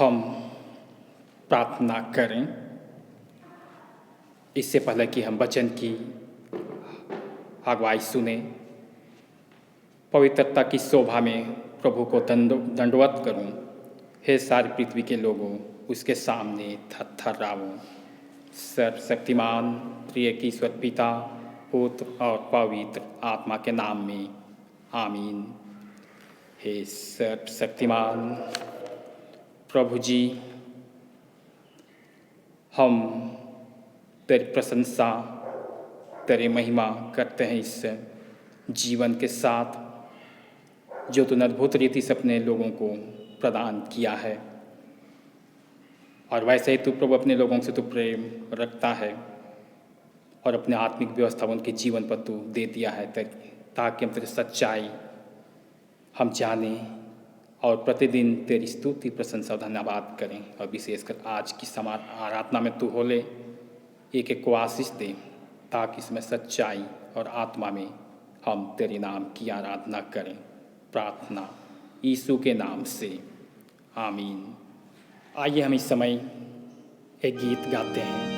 हम प्रार्थना करें। इससे पहले कि हम वचन की अगुवाई सुने, पवित्रता की शोभा में प्रभु को दंडवत करूं। हे सारी पृथ्वी के लोगों, उसके सामने थरथराओ। सर्वशक्तिमान प्रिय की ईश्वर पिता, पुत्र और पवित्र आत्मा के नाम में आमीन। हे सर्वशक्तिमान प्रभु जी, हम तेरी प्रशंसा, तेरी महिमा करते हैं इस जीवन के साथ जो तूने अद्भुत रीति से अपने लोगों को प्रदान किया है। और वैसे ही तू प्रभु अपने लोगों से तू प्रेम रखता है और अपने आत्मिक व्यवस्था उनके जीवन पर तू दे दिया है ताकि हम तेरी सच्चाई हम जानें और प्रतिदिन तेरी स्तुति प्रशंसा धन्यवाद करें। और विशेषकर आज की आराधना में तू होले एक एक को आशीष दे ताकि इसमें सच्चाई और आत्मा में हम तेरे नाम की आराधना करें। प्रार्थना यीशु के नाम से आमीन। आइए हम इस समय एक गीत गाते हैं।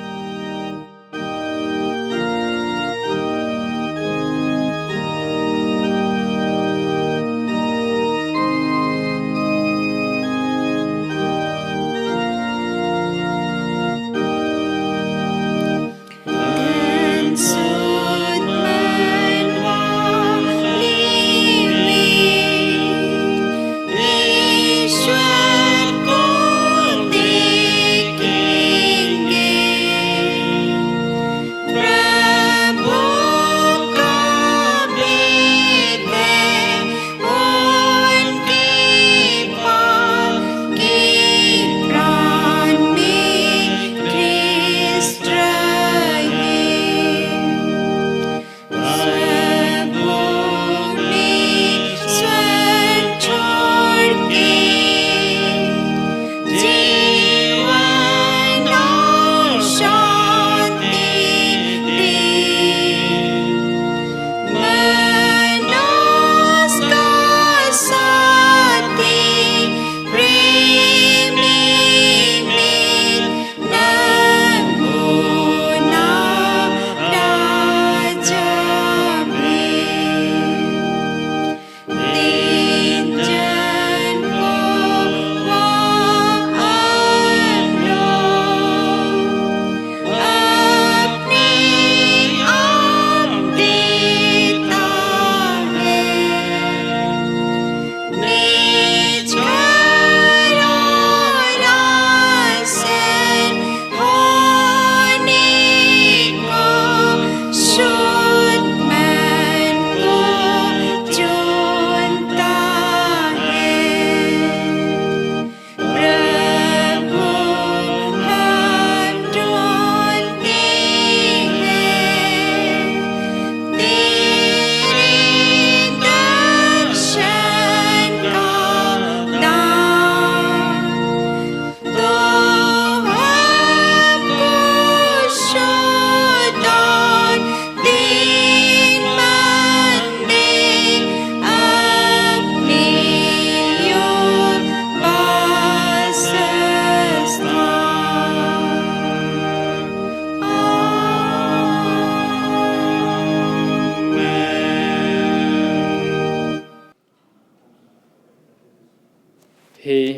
हे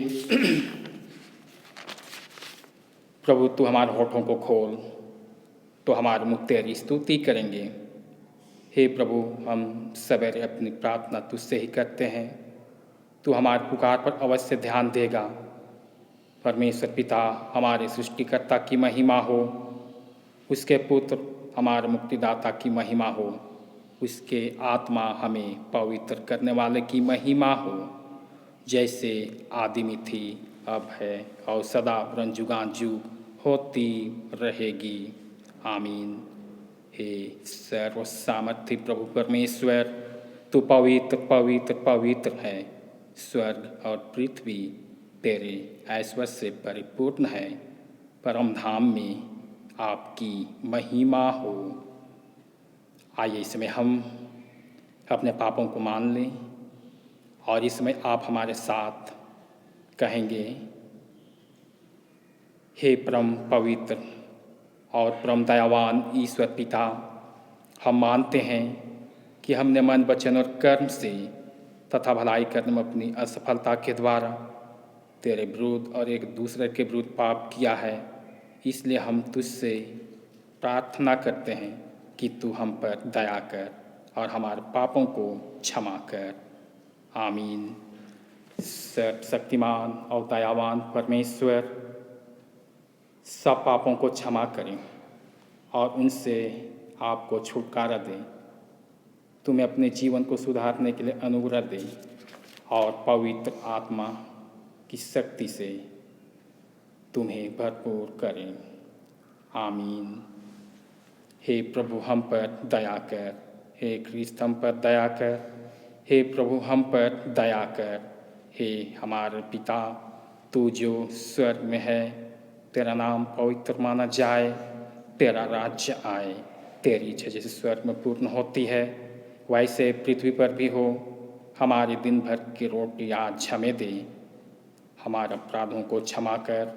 प्रभु, तू हमारे होठों को खोल तो हमारे मुख तेरी स्तुति करेंगे। हे प्रभु, हम सवेरे अपनी प्रार्थना तुझसे ही करते हैं। तू हमारे पुकार पर अवश्य ध्यान देगा। परमेश्वर पिता, हमारे सृष्टिकर्ता की महिमा हो, उसके पुत्र हमारे मुक्तिदाता की महिमा हो, उसके आत्मा हमें पवित्र करने वाले की महिमा हो, जैसे आदि में थी, अब है और सदा जुगान जुग होती रहेगी। आमीन। हे सर्व सामर्थ्य प्रभु परमेश्वर, तू पवित्र पवित्र पवित्र है। स्वर्ग और पृथ्वी तेरे ऐश्वर्य से परिपूर्ण है। परम धाम में आपकी महिमा हो। आइए इसमें हम अपने पापों को मान लें और इसमें आप हमारे साथ कहेंगे, हे परम पवित्र और परम दयावान ईश्वर पिता, हम मानते हैं कि हमने मन वचन और कर्म से तथा भलाई करने में अपनी असफलता के द्वारा तेरे विरुद्ध और एक दूसरे के विरुद्ध पाप किया है। इसलिए हम तुझसे प्रार्थना करते हैं कि तू हम पर दया कर और हमारे पापों को क्षमा कर। आमीन। सर्वशक्तिमान और दयावान परमेश्वर सब पापों को क्षमा करें और उनसे आपको छुटकारा दें। तुम्हें अपने जीवन को सुधारने के लिए अनुग्रह दें और पवित्र आत्मा की शक्ति से तुम्हें भरपूर करें। आमीन। हे प्रभु हम पर दया कर। हे ख्रीस्त हम पर दया कर। हे प्रभु हम पर दया कर। हे हमारे पिता, तू जो स्वर्ग में है, तेरा नाम पवित्र माना जाए, तेरा राज्य आए, तेरी इच्छा जैसे स्वर्ग में पूर्ण होती है वैसे पृथ्वी पर भी हो। हमारे दिन भर की रोटी आज हमें दे। हमारे अपराधों को क्षमा कर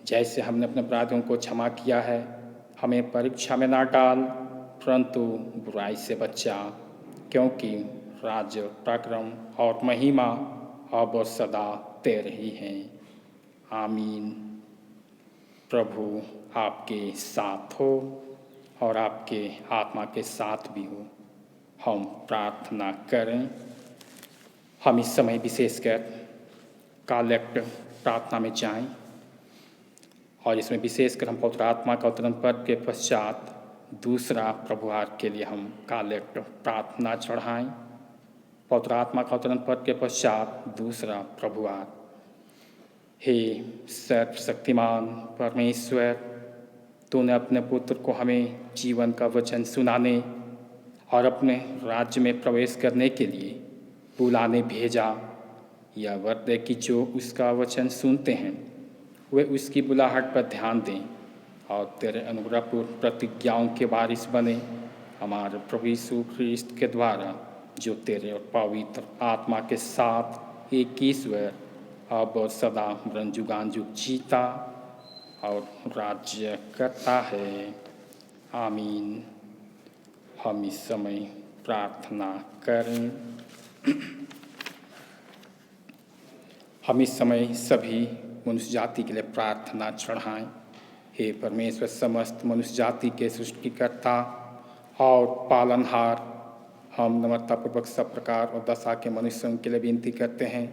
जैसे हमने अपने अपराधों को क्षमा किया है। हमें परीक्षा में ना डाल परंतु बुराई से बचा, क्योंकि राज्य, पराक्रम और महिमा अब और सदा तेरे ही हैं। आमीन। प्रभु आपके साथ हो और आपके आत्मा के साथ भी हो। हम प्रार्थना करें। हम इस समय विशेषकर कलेक्ट प्रार्थना में जाएं और इसमें विशेषकर हम पवित्र आत्मा का अवतरण पर्व के पश्चात दूसरा प्रभुवार के लिए हम कलेक्ट प्रार्थना चढ़ाएं। पवित्र आत्मा का अवतरण पर्व के पश्चात दूसरा प्रभुवार। हे सर्वशक्तिमान परमेश्वर, तूने अपने पुत्र को हमें जीवन का वचन सुनाने और अपने राज्य में प्रवेश करने के लिए बुलाने भेजा। यह वर्त है कि जो उसका वचन सुनते हैं वे उसकी बुलाहट पर ध्यान दें और तेरे अनुग्रहपूर्ण प्रतिज्ञाओं के वारिस बने। हमारे प्रभु यीशु ख्रीस्त के द्वारा, जो तेरे और पवित्र आत्मा के साथ एक ईश्वर अब और सदा जुगानुग जीता और राज्य करता है। आमीन। हम इस समय प्रार्थना करें। हम इस समय सभी मनुष्य जाति के लिए प्रार्थना चढ़ाएं। हे परमेश्वर, समस्त मनुष्य जाति के सृष्टिकर्ता और पालनहार, हम नम्रतापूर्वक सब प्रकार और दशा के मनुष्यों के लिए विनती करते हैं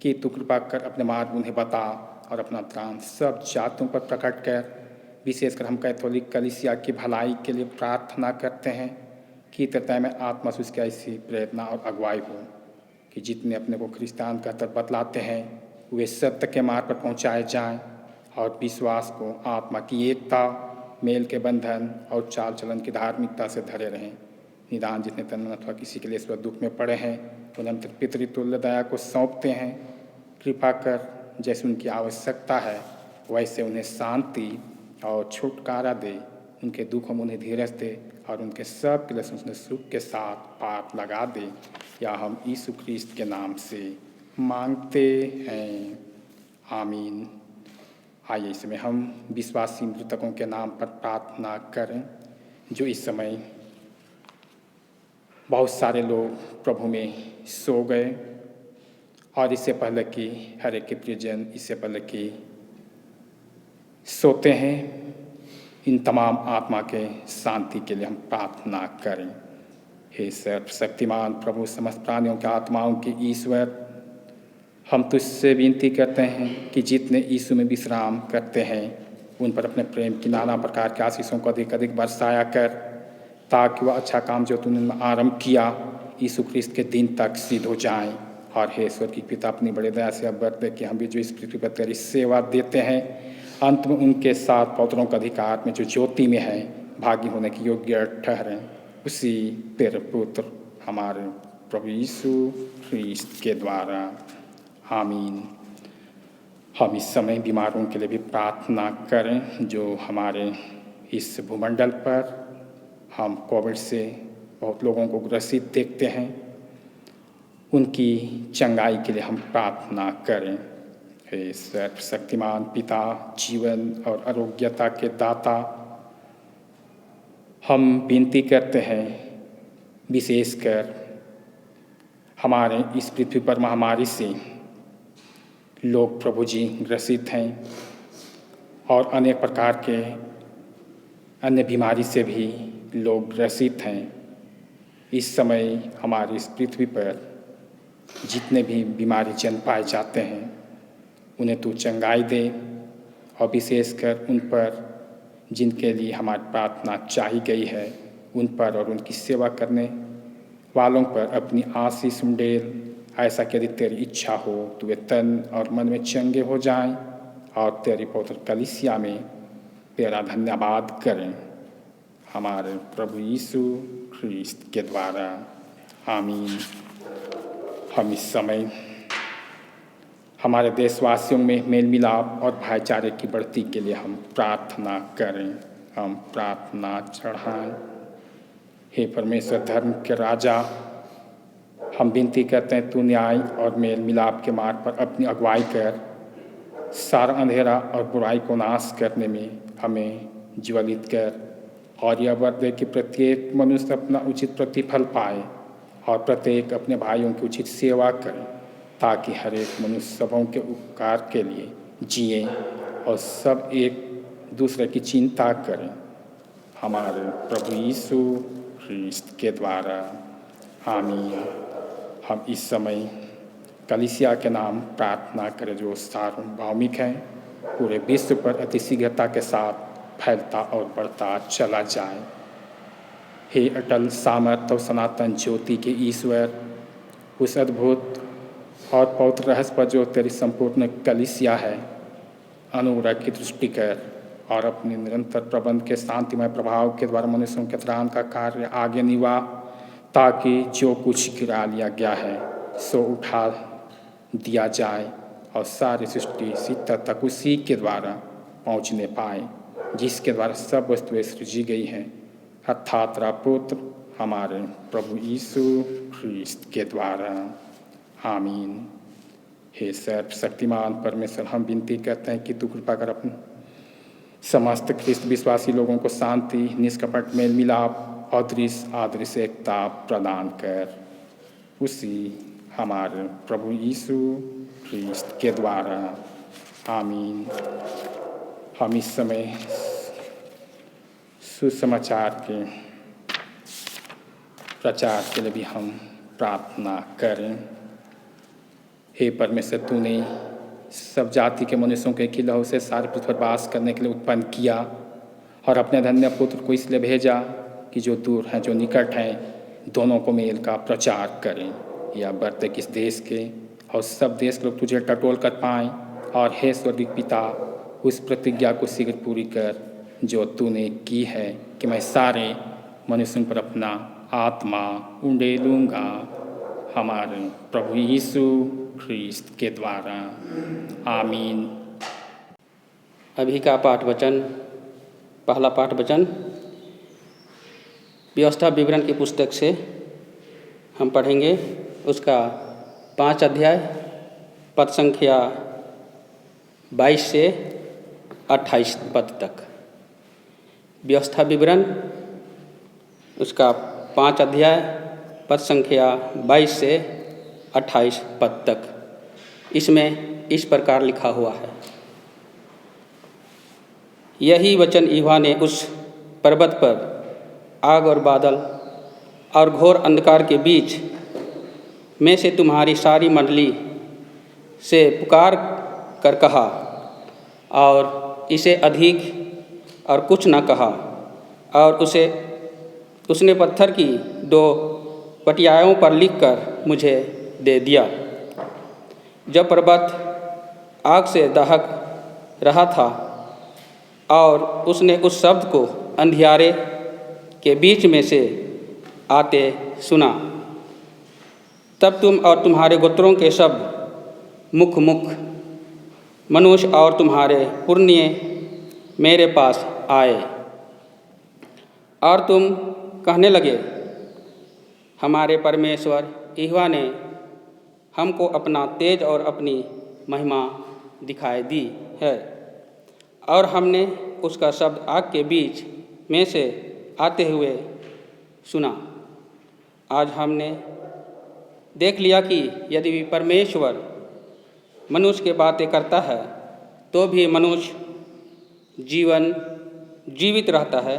कि तू कृपा कर अपने मार्ग उन्हें बता और अपना त्राण सब जातों पर प्रकट कर। विशेषकर हम कैथोलिक कलीसिया की भलाई के लिए प्रार्थना करते हैं कि हृदय में आत्मा से उसकी ऐसी प्रेरणा और अगुवाई हो कि जितने अपने को ख्रिस्तान कहकर बतलाते हैं वे सत्य के मार्ग पर पहुँचाए जाएँ और विश्वास को आत्मा की एकता, मेल के बंधन और चाल चलन की धार्मिकता से धरे रहें। निदान जितने तन अथवा किसी के लिए ईश्वर दुख में पड़े हैं उन्हें हम पितृतुल्य दया को सौंपते हैं। कृपा कर जैसे उनकी आवश्यकता है वैसे उन्हें शांति और छुटकारा दे। उनके दुख हम उन्हें धीरज दे और उनके सब के लिए उन्हें सुख के साथ पार लगा दे। या हम यीशु ख्रीस्त के नाम से मांगते हैं। आमीन। आइए इस समय हम विश्वासी मृतकों के नाम पर प्रार्थना करें, जो इस समय बहुत सारे लोग प्रभु में सो गए और इससे पहले कि हर एक के प्रियजन इससे पहले कि सोते हैं, इन तमाम आत्मा के शांति के लिए हम प्रार्थना करें। हे सर्वशक्तिमान प्रभु, समस्त प्राणियों के आत्माओं के ईश्वर, हम तुझसे विनती करते हैं कि जितने यीशु में विश्राम करते हैं उन पर अपने प्रेम की नाना प्रकार के आशीषों को अधिक अधिक बरसाया कर, ताकि वह अच्छा काम जो तूने आरंभ किया यीशु ख्रीस्त के दिन तक सिद्ध हो जाएं। और हे ईश्वर की पिता, अपनी बड़ी दया से अब बरते कि हम भी जो इस पृथ्वी पर तेरी सेवा देते हैं अंत में उनके साथ पौत्रों का अधिकार में जो ज्योति में है भागी होने की योग्य ठहरें। उसी तेरे पुत्र हमारे प्रभु यीशु ख्रीस्त के द्वारा। आमीन। हम इस समय बीमारों के लिए भी प्रार्थना करें, जो हमारे इस भूमंडल पर हम कोविड से बहुत लोगों को ग्रसित देखते हैं। उनकी चंगाई के लिए हम प्रार्थना करें। हे सर्वशक्तिमान पिता, जीवन और आरोग्यता के दाता, हम विनती करते हैं विशेषकर हमारे इस पृथ्वी पर महामारी से लोग प्रभु जी ग्रसित हैं और अनेक प्रकार के अन्य बीमारी से भी लोग ग्रसित हैं। इस समय हमारी इस पृथ्वी पर जितने भी बीमारी जन पाए जाते हैं उन्हें तू चंगाई दे और विशेषकर उन पर जिनके लिए हमारी प्रार्थना चाही गई है उन पर और उनकी सेवा करने वालों पर अपनी आशीष उंडेल। ऐसा कि यदि तेरी इच्छा हो तो वे तन और मन में चंगे हो जाएं और तेरी पवित्र कलीसिया में तेरा धन्यवाद करें। हमारे प्रभु यीशु ख्रीस्त के द्वारा, आमीन। हम इस समय हमारे देशवासियों में मेल मिलाप और भाईचारे की बढ़ती के लिए हम प्रार्थना करें। हम प्रार्थना चढ़ाएं। हे परमेश्वर धर्म के राजा, हम विनती करते हैं तू न्याय और मेल मिलाप के मार्ग पर अपनी अगुवाई कर सारा अंधेरा और बुराई को नाश करने में हमें ज्वलित कर और यह वर दे कि प्रत्येक मनुष्य अपना उचित प्रतिफल पाए और प्रत्येक अपने भाइयों की उचित सेवा करे, ताकि हर एक मनुष्य सबों के उपकार के लिए जिए और सब एक दूसरे की चिंता करें। हमारे प्रभु यीशु ख्रीस्त के द्वारा, आमीन। हम इस समय कलीसिया के नाम प्रार्थना करें जो सार्वभौमिक है, पूरे विश्व पर अति शीघ्रता के साथ फैलता और बढ़ता चला जाए। हे अटल सामर्थ्य और सनातन ज्योति के ईश्वर, उस अद्भुत और पवित्र रहस्य पर जो तेरी संपूर्ण कलीसिया है, अनुग्रह की दृष्टि कर और अपने निरंतर प्रबंध के शांतिमय प्रभाव के द्वारा मनुष्यों के त्राण का कार्य आगे निभा, ताकि जो कुछ गिरा लिया गया है सो उठा दिया जाए और सारी सृष्टि सीता तक उसी के द्वारा पहुँचने पाए जिसके द्वारा सब वस्तुएं सृजी गई हैं, अर्थात पुत्र हमारे प्रभु यीशु ख्रीस्त के द्वारा, आमीन। हे सर्वशक्तिमान परमेश्वर, हम विनती करते हैं कि तू कृपा कर अपने समस्त ख्रिस्त विश्वासी लोगों को शांति, निष्कपट मेल मिलाप और अदृश्य एकता प्रदान कर, उसी हमारे प्रभु यीशु ख्रीस्त के द्वारा, आमीन। हम इस समय सुसमाचार के प्रचार के लिए भी हम प्रार्थना करें। हे परमेश्वर, तूने सब जाति के मनुष्यों के खिलौने से सारे पृथ्वी पर वास करने के लिए उत्पन्न किया और अपने धन्य पुत्र को इसलिए भेजा कि जो दूर हैं जो निकट हैं दोनों को मेल का प्रचार करें। या बढ़ते किस देश के और सब देश लोग तुझे टटोल कर पाएँ, और हे स्वर्गीय पिता, उस प्रतिज्ञा को शीघ्र पूरी कर जो तूने की है कि मैं सारे मनुष्यों पर अपना आत्मा उंडेलूँगा, हमारे प्रभु यीशु ख्रीस्त के द्वारा, आमीन। अभी का पाठ वचन, पहला पाठ वचन व्यवस्था विवरण की पुस्तक से हम पढ़ेंगे। उसका 5 अध्याय पद संख्या 22 से 28 पद तक। व्यवस्था विवरण उसका 5 अध्याय पद संख्या 22 से 28 पद तक। इसमें इस प्रकार लिखा हुआ है, यही वचन यहोवा ने उस पर्वत पर आग और बादल और घोर अंधकार के बीच में से तुम्हारी सारी मंडली से पुकार कर कहा, और इसे अधिक और कुछ न कहा। और उसने पत्थर की 2 पटियाओं पर लिखकर मुझे दे दिया। जब पर्वत आग से दहक रहा था और उसने उस शब्द को अंधियारे के बीच में से आते सुना, तब तुम और तुम्हारे गोत्रों के सब मुख मनुष्य और तुम्हारे पुण्य मेरे पास आए, और तुम कहने लगे, हमारे परमेश्वर यहोवा ने हमको अपना तेज और अपनी महिमा दिखाई दी है और हमने उसका शब्द आग के बीच में से आते हुए सुना। आज हमने देख लिया कि यदि भी परमेश्वर मनुष्य की बातें करता है तो भी मनुष्य जीवित रहता है।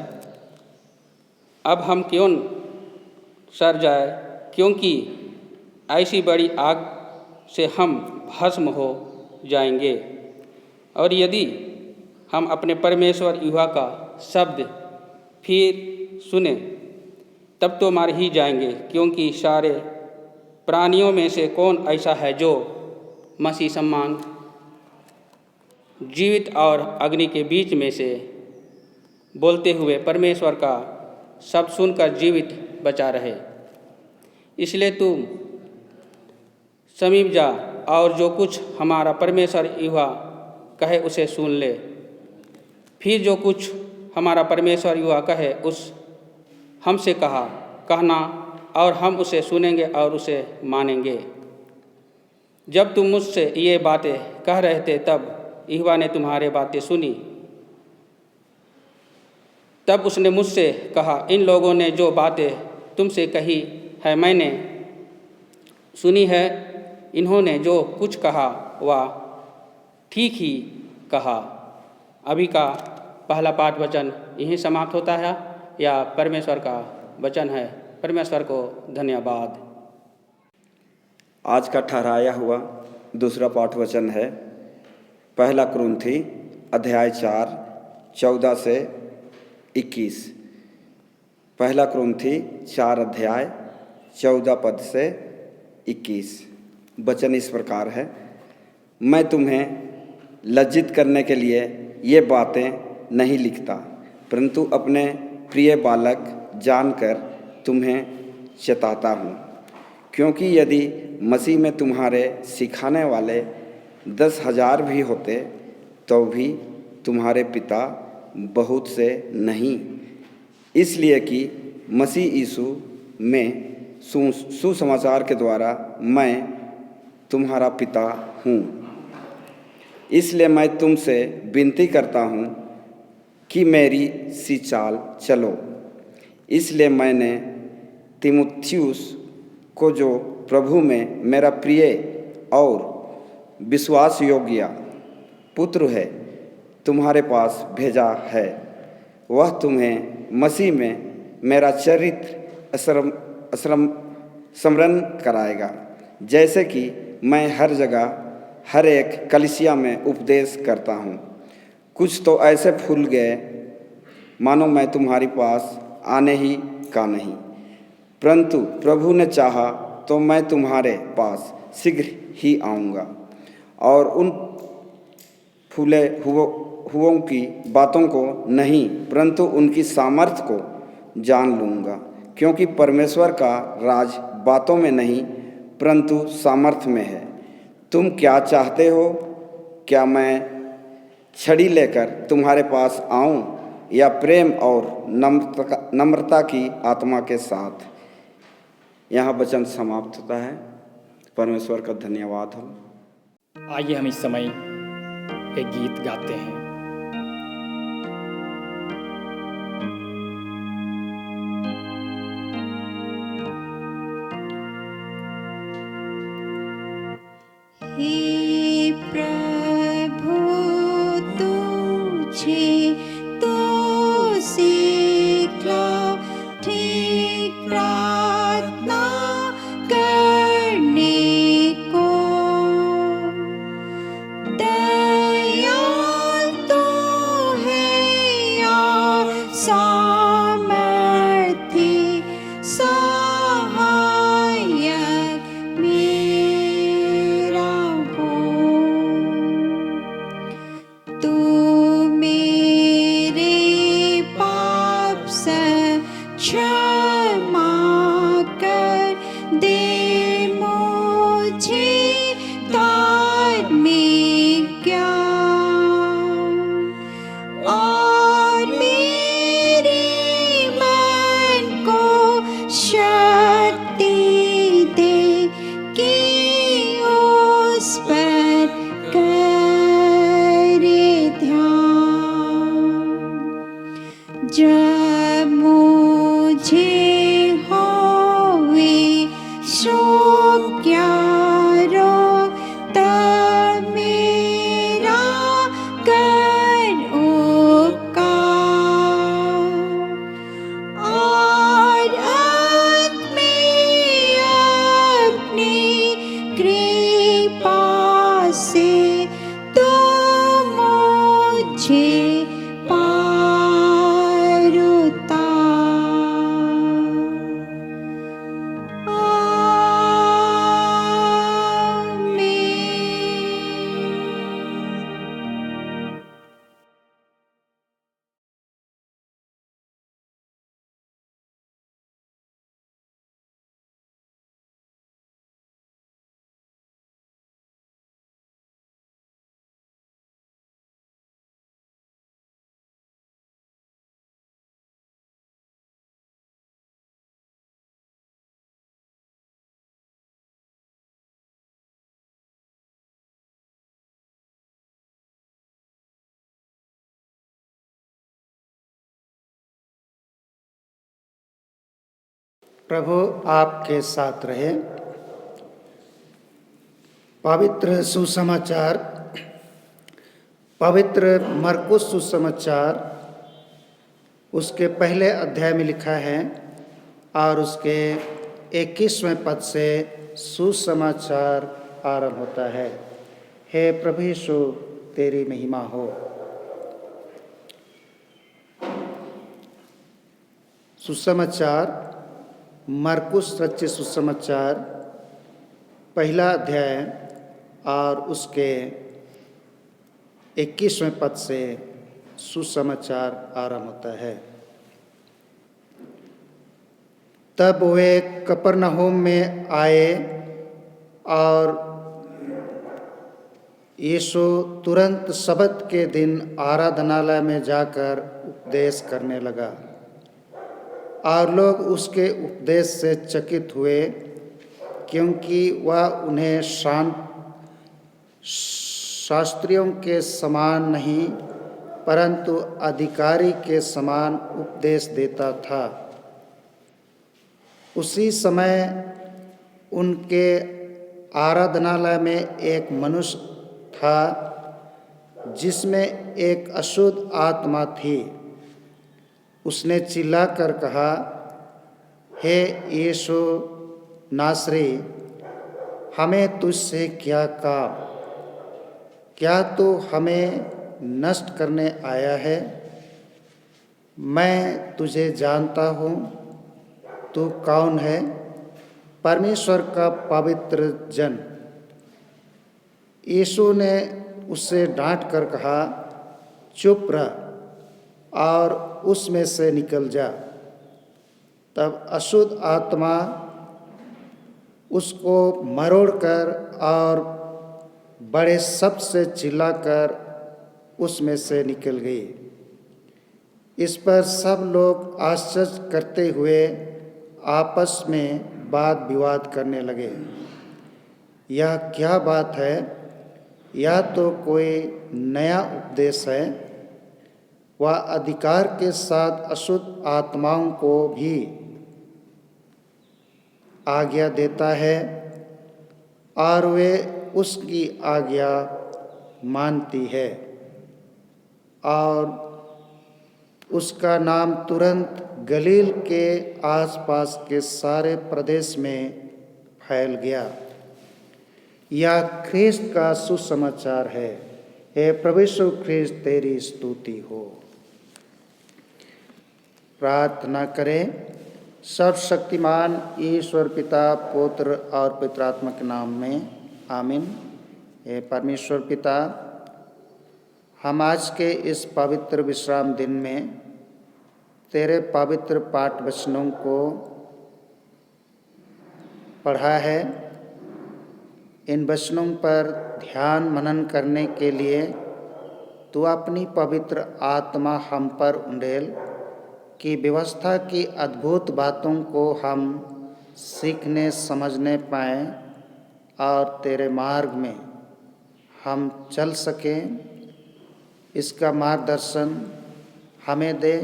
अब हम क्यों सड़ जाए, क्योंकि ऐसी बड़ी आग से हम भस्म हो जाएंगे। और यदि हम अपने परमेश्वर यहोवा का शब्द फिर सुने तब तो मर ही जाएंगे, क्योंकि सारे प्राणियों में से कौन ऐसा है जो मसीह समान जीवित और अग्नि के बीच में से बोलते हुए परमेश्वर का शब्द सुनकर जीवित बचा रहे। इसलिए तुम समीप जा और जो कुछ हमारा परमेश्वर यहोवा कहे उसे सुन ले। फिर जो कुछ हमारा परमेश्वर यहोवा कहे उस हमसे कहना और हम उसे सुनेंगे और उसे मानेंगे। जब तुम मुझसे ये बातें कह रहे थे तब यहोवा ने तुम्हारे बातें सुनी। तब उसने मुझसे कहा, इन लोगों ने जो बातें तुमसे कही है मैंने सुनी है। इन्होंने जो कुछ कहा वह ठीक ही कहा। अभी का पहला पाठ वचन यहीं समाप्त होता है। या परमेश्वर का वचन है। परमेश्वर को धन्यवाद। आज का ठहराया हुआ दूसरा पाठ वचन है पहला कुरिन्थी अध्याय 4 14 से 21। पहला कुरिन्थी 4 अध्याय 14 पद से 21। वचन इस प्रकार है, मैं तुम्हें लज्जित करने के लिए ये बातें नहीं लिखता, परंतु अपने प्रिय बालक जानकर तुम्हें चेताता हूँ। क्योंकि यदि मसीह में तुम्हारे सिखाने वाले 10,000 भी होते तो भी तुम्हारे पिता बहुत से नहीं, इसलिए कि मसीह यीशु में सुसमाचार के द्वारा मैं तुम्हारा पिता हूँ। इसलिए मैं तुमसे विनती करता हूँ कि मेरी सी चाल चलो। इसलिए मैंने तीमुथियुस को, जो प्रभु में मेरा प्रिय और विश्वास योग्य पुत्र है, तुम्हारे पास भेजा है। वह तुम्हें मसीह में मेरा चरित्र स्मरण कराएगा, जैसे कि मैं हर जगह हर एक कलीसिया में उपदेश करता हूँ। कुछ तो ऐसे फूल गए मानो मैं तुम्हारे पास आने ही का नहीं, परंतु प्रभु ने चाहा तो मैं तुम्हारे पास शीघ्र ही आऊँगा और उन फूले हुओं की बातों को नहीं, परंतु उनकी सामर्थ्य को जान लूँगा। क्योंकि परमेश्वर का राज बातों में नहीं परंतु सामर्थ्य में है। तुम क्या चाहते हो? क्या मैं छड़ी लेकर तुम्हारे पास आऊं या प्रेम और नम्रता की आत्मा के साथ? यहाँ वचन समाप्त होता है। परमेश्वर का धन्यवाद हो। आइए हम इस समय एक गीत गाते हैं। हे प्रभु तुझे तो सीखला ठीक प्रार्थना करने को, दयाल तो है यार सामर्थी सहायक मेरा हो। क्या रोकता मेरा कर उपकार। और अंत में अपनी कृपा से तू मुझे पार उतार। आमीन। प्रभु आपके साथ रहे। पवित्र सुसमाचार, पवित्र मरकुस सुसमाचार उसके पहले अध्याय में लिखा है और उसके 21वें पद से सुसमाचार आरंभ होता है। हे प्रभु यीशु, तेरी महिमा हो। सुसमाचार, मरकुस रचित सुसमाचार पहला अध्याय और उसके 21वें पद से सुसमाचार आरंभ होता है। तब वे कफरनहूम में आए और यीशु तुरंत सब्त के दिन आराधनालय में जाकर उपदेश करने लगा और लोग उसके उपदेश से चकित हुए, क्योंकि वह उन्हें शास्त्रियों के समान नहीं परंतु अधिकारी के समान उपदेश देता था। उसी समय उनके आराधनालय में एक मनुष्य था जिसमें एक अशुद्ध आत्मा थी। उसने चिल्लाकर कहा, हे यीशु नासरी, हमें तुझसे क्या काम? क्या तू हमें नष्ट करने आया है? मैं तुझे जानता हूँ, तू कौन है, परमेश्वर का पवित्र जन। यीशु ने उससे डांट कर कहा, चुप रह और उसमें से निकल जा। तब अशुद्ध आत्मा उसको मरोड़कर और बड़े शब्द से चिल्लाकर उसमें से निकल गई। इस पर सब लोग आश्चर्य करते हुए आपस में वाद विवाद करने लगे, यह क्या बात है? यह तो कोई नया उपदेश है। वह अधिकार के साथ अशुद्ध आत्माओं को भी आज्ञा देता है और वे उसकी आज्ञा मानती है, और उसका नाम तुरंत गलील के आसपास के सारे प्रदेश में फैल गया। यह ख्रिस्त का सुसमाचार है। हे प्रभु यीशु ख्रिस्त, तेरी स्तुति हो। प्रार्थना करें। सर्वशक्तिमान ईश्वर पिता, पुत्र और पवित्र आत्मा के नाम में आमीन। हे परमेश्वर पिता, हम आज के इस पवित्र विश्राम दिन में तेरे पवित्र पाठ वचनों को पढ़ा है। इन वचनों पर ध्यान मनन करने के लिए तू अपनी पवित्र आत्मा हम पर उंडेल कि व्यवस्था की अद्भुत बातों को हम सीखने समझने पाएँ और तेरे मार्ग में हम चल सकें। इसका मार्गदर्शन हमें दे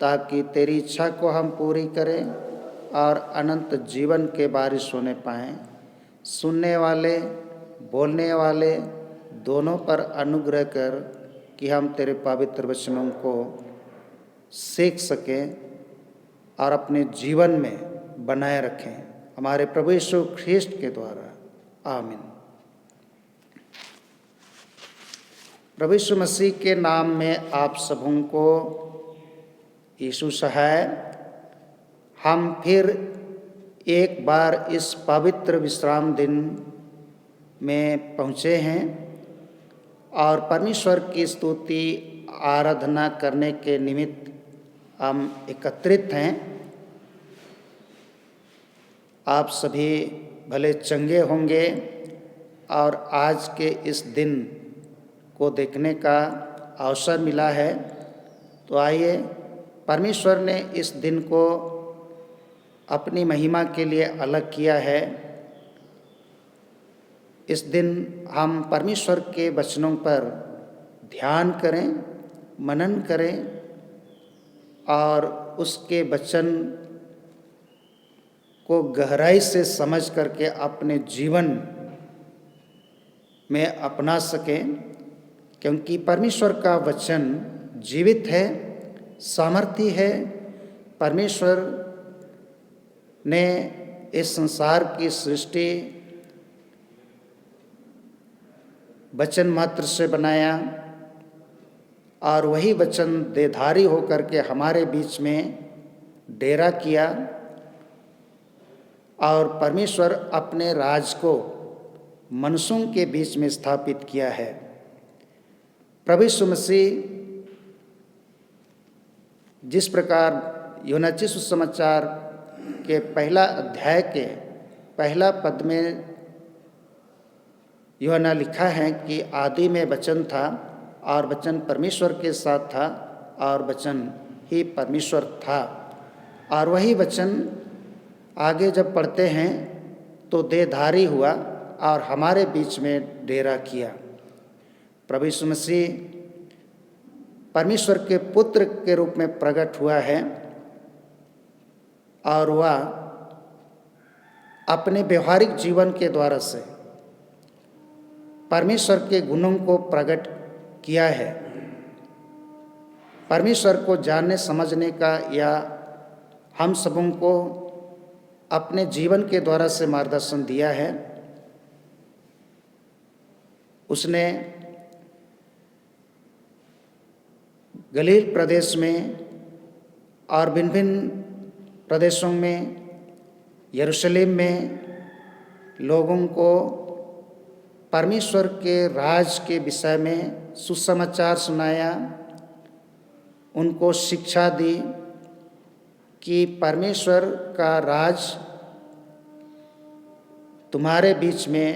ताकि तेरी इच्छा को हम पूरी करें और अनंत जीवन के वारिस होने पाएँ। सुनने वाले बोलने वाले दोनों पर अनुग्रह कर कि हम तेरे पवित्र वचनों को सीख सकें और अपने जीवन में बनाए रखें, हमारे प्रभु यीशु ख्रीस्त के द्वारा, आमीन। प्रभु यीशु मसीह के नाम में आप सबों को यीशु सहाय। हम फिर एक बार इस पवित्र विश्राम दिन में पहुँचे हैं और परमेश्वर की स्तुति आराधना करने के निमित्त हम एकत्रित हैं। आप सभी भले चंगे होंगे और आज के इस दिन को देखने का अवसर मिला है, तो आइए परमेश्वर ने इस दिन को अपनी महिमा के लिए अलग किया है। इस दिन हम परमेश्वर के वचनों पर ध्यान करें, मनन करें और उसके वचन को गहराई से समझ करके अपने जीवन में अपना सकें, क्योंकि परमेश्वर का वचन जीवित है, सामर्थी है। परमेश्वर ने इस संसार की सृष्टि वचन मात्र से बनाया और वही वचन देहधारी होकर के हमारे बीच में डेरा किया और परमेश्वर अपने राज को मनुष्यों के बीच में स्थापित किया है। प्रभु यीशु मसीह जिस प्रकार यूहन्ना सुसमाचार के पहला अध्याय के पहला पद में यूहन्ना लिखा है कि आदि में वचन था और वचन परमेश्वर के साथ था और वचन ही परमेश्वर था, और वही वचन आगे जब पढ़ते हैं तो देहधारी हुआ और हमारे बीच में डेरा किया। प्रभु यीशु मसीह परमेश्वर के पुत्र के रूप में प्रकट हुआ है और वह अपने व्यवहारिक जीवन के द्वारा से परमेश्वर के गुणों को प्रकट किया है। परमेश्वर को जानने समझने का या हम सबों को अपने जीवन के द्वारा से मार्गदर्शन दिया है। उसने गलील प्रदेश में और भिन्न भिन्न प्रदेशों में, यरूशलेम में लोगों को परमेश्वर के राज के विषय में सुसमाचार सुनाया, उनको शिक्षा दी कि परमेश्वर का राज तुम्हारे बीच में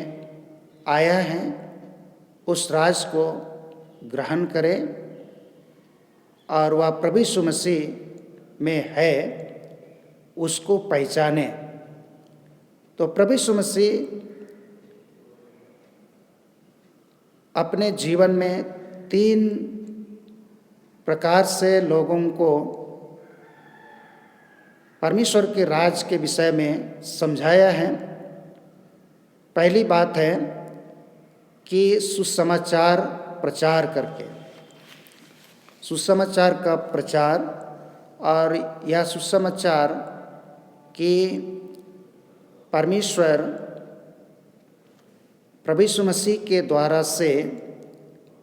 आया है, उस राज को ग्रहण करें और वह प्रभु यीशु मसीह में है उसको पहचाने। तो प्रभु यीशु मसीह अपने जीवन में 3 प्रकार से लोगों को परमेश्वर के राज के विषय में समझाया है। पहली बात है कि सुसमाचार प्रचार करके, सुसमाचार का प्रचार, और यह सुसमाचार कि परमेश्वर प्रभु यीशु मसीह के द्वारा से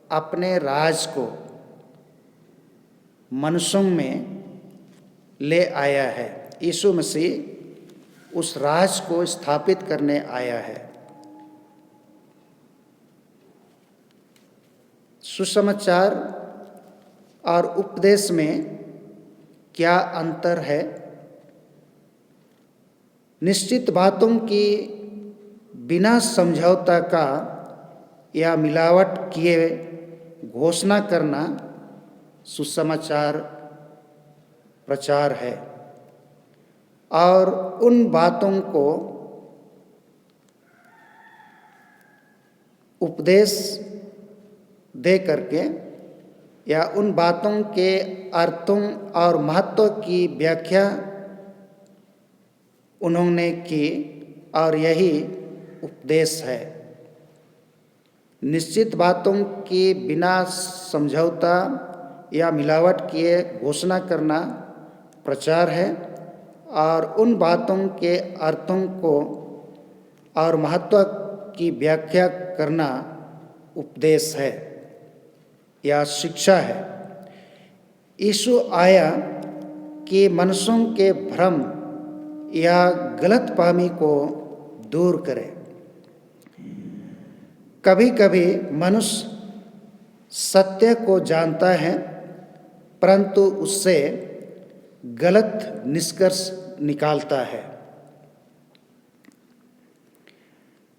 अपने राज को मनुष्यों में ले आया है। यीशु मसीह उस राज को स्थापित करने आया है। सुसमाचार और उपदेश में क्या अंतर है? निश्चित बातों की बिना समझौता का या मिलावट किए घोषणा करना सुसमाचार प्रचार है, और उन बातों को उपदेश दे करके या उन बातों के अर्थों और महत्व की व्याख्या उन्होंने की, और यही उपदेश है। निश्चित बातों के बिना समझौता या मिलावट किए घोषणा करना प्रचार है, और उन बातों के अर्थों को और महत्व की व्याख्या करना उपदेश है या शिक्षा है। यीशु आया कि मनुष्यों के भ्रम या गलतफहमी को दूर करे। कभी कभी मनुष्य सत्य को जानता है, परंतु उससे गलत निष्कर्ष निकालता है।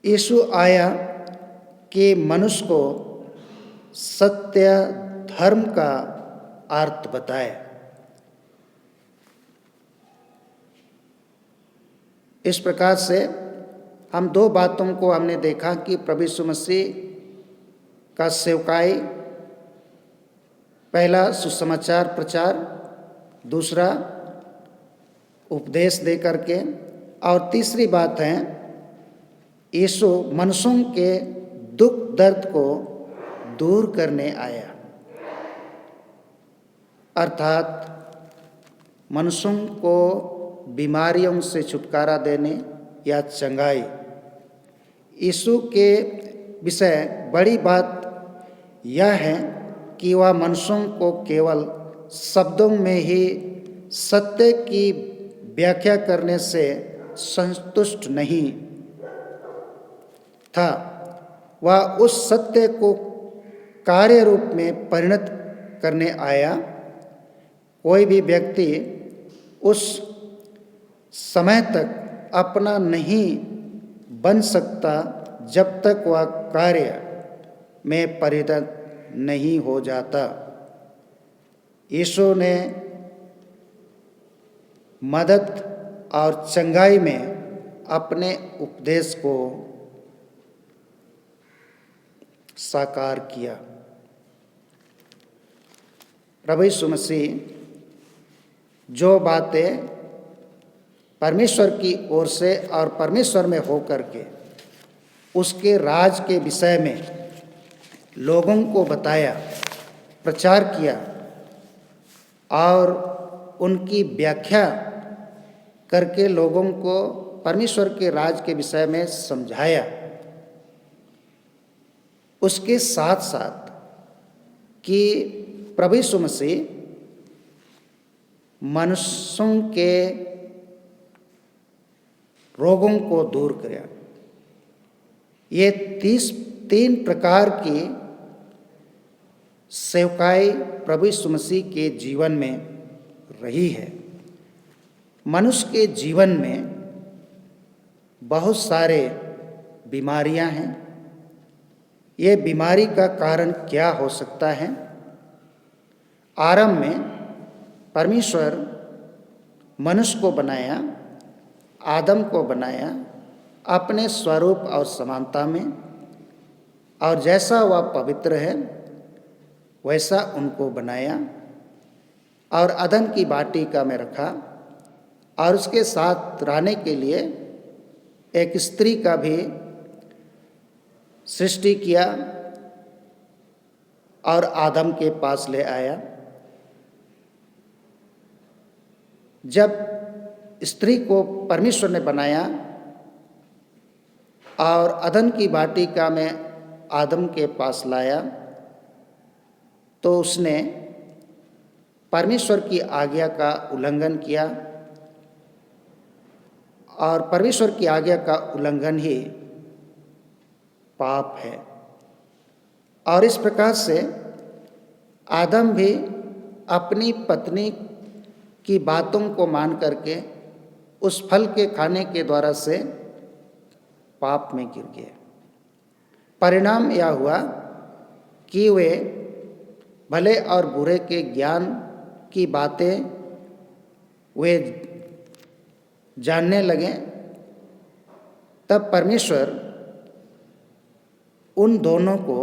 यीशु आया कि मनुष्य को सत्य धर्म का अर्थ बताए। इस प्रकार से हम दो बातों को हमने देखा कि प्रभु यीशु मसीह का सेवकाई, पहला सुसमाचार प्रचार, दूसरा उपदेश दे करके, और तीसरी बात है यीशु मनुष्यों के दुख दर्द को दूर करने आया, अर्थात मनुष्यों को बीमारियों से छुटकारा देने या चंगाई। यीशु के विषय बड़ी बात यह है कि वह मनुष्यों को केवल शब्दों में ही सत्य की व्याख्या करने से संतुष्ट नहीं था, वह उस सत्य को कार्य रूप में परिणत करने आया। कोई भी व्यक्ति उस समय तक अपना नहीं बन सकता जब तक वह कार्य में परिणत नहीं हो जाता। यीशु ने मदद और चंगाई में अपने उपदेश को साकार किया। प्रभु यीशु मसीह जो बातें परमेश्वर की ओर से और परमेश्वर में होकर के उसके राज के विषय में लोगों को बताया, प्रचार किया और उनकी व्याख्या करके लोगों को परमेश्वर के राज के विषय में समझाया, उसके साथ साथ कि प्रभु यीशु मसीह मनुष्यों के रोगों को दूर किया। ये 3 प्रकार की सेवकाई प्रभु यीशु मसीह के जीवन में रही है। मनुष्य के जीवन में बहुत सारे बीमारियां हैं। ये बीमारी का कारण क्या हो सकता है? आरंभ में परमेश्वर मनुष्य को बनाया, आदम को बनाया अपने स्वरूप और समानता में, और जैसा वह पवित्र है वैसा उनको बनाया और अदन की वाटिका में रखा, और उसके साथ रहने के लिए एक स्त्री का भी सृष्टि किया और आदम के पास ले आया। जब स्त्री को परमेश्वर ने बनाया और अदन की वाटिका में आदम के पास लाया, तो उसने परमेश्वर की आज्ञा का उल्लंघन किया, और परमेश्वर की आज्ञा का उल्लंघन ही पाप है। और इस प्रकार से आदम भी अपनी पत्नी की बातों को मान करके उस फल के खाने के द्वारा से पाप में गिर गए। परिणाम यह हुआ कि वे भले और बुरे के ज्ञान की बातें वे जानने लगे। तब परमेश्वर उन दोनों को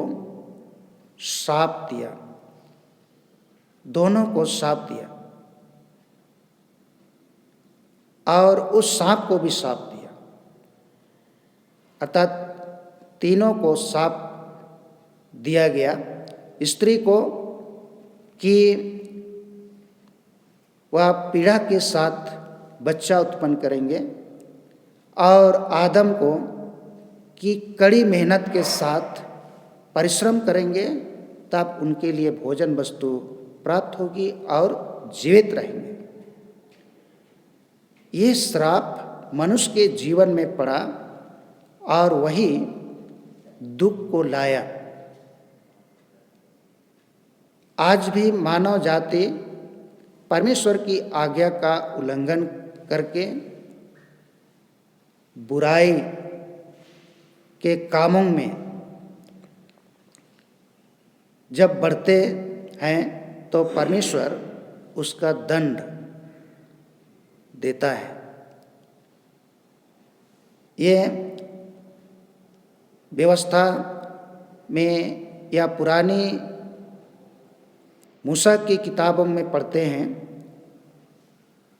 श्राप दिया, दोनों को श्राप दिया, और उस सांप को भी श्राप दिया। अर्थात तीनों को साप दिया गया। स्त्री को कि वह पीड़ा के साथ बच्चा उत्पन्न करेंगे, और आदम को कि कड़ी मेहनत के साथ परिश्रम करेंगे तब उनके लिए भोजन वस्तु प्राप्त होगी और जीवित रहेंगे। ये श्राप मनुष्य के जीवन में पड़ा और वही दुख को लाया। आज भी मानव जाति परमेश्वर की आज्ञा का उल्लंघन करके बुराई के कामों में जब बढ़ते हैं तो परमेश्वर उसका दंड देता है। ये व्यवस्था में या पुरानी मूसा की किताबों में पढ़ते हैं,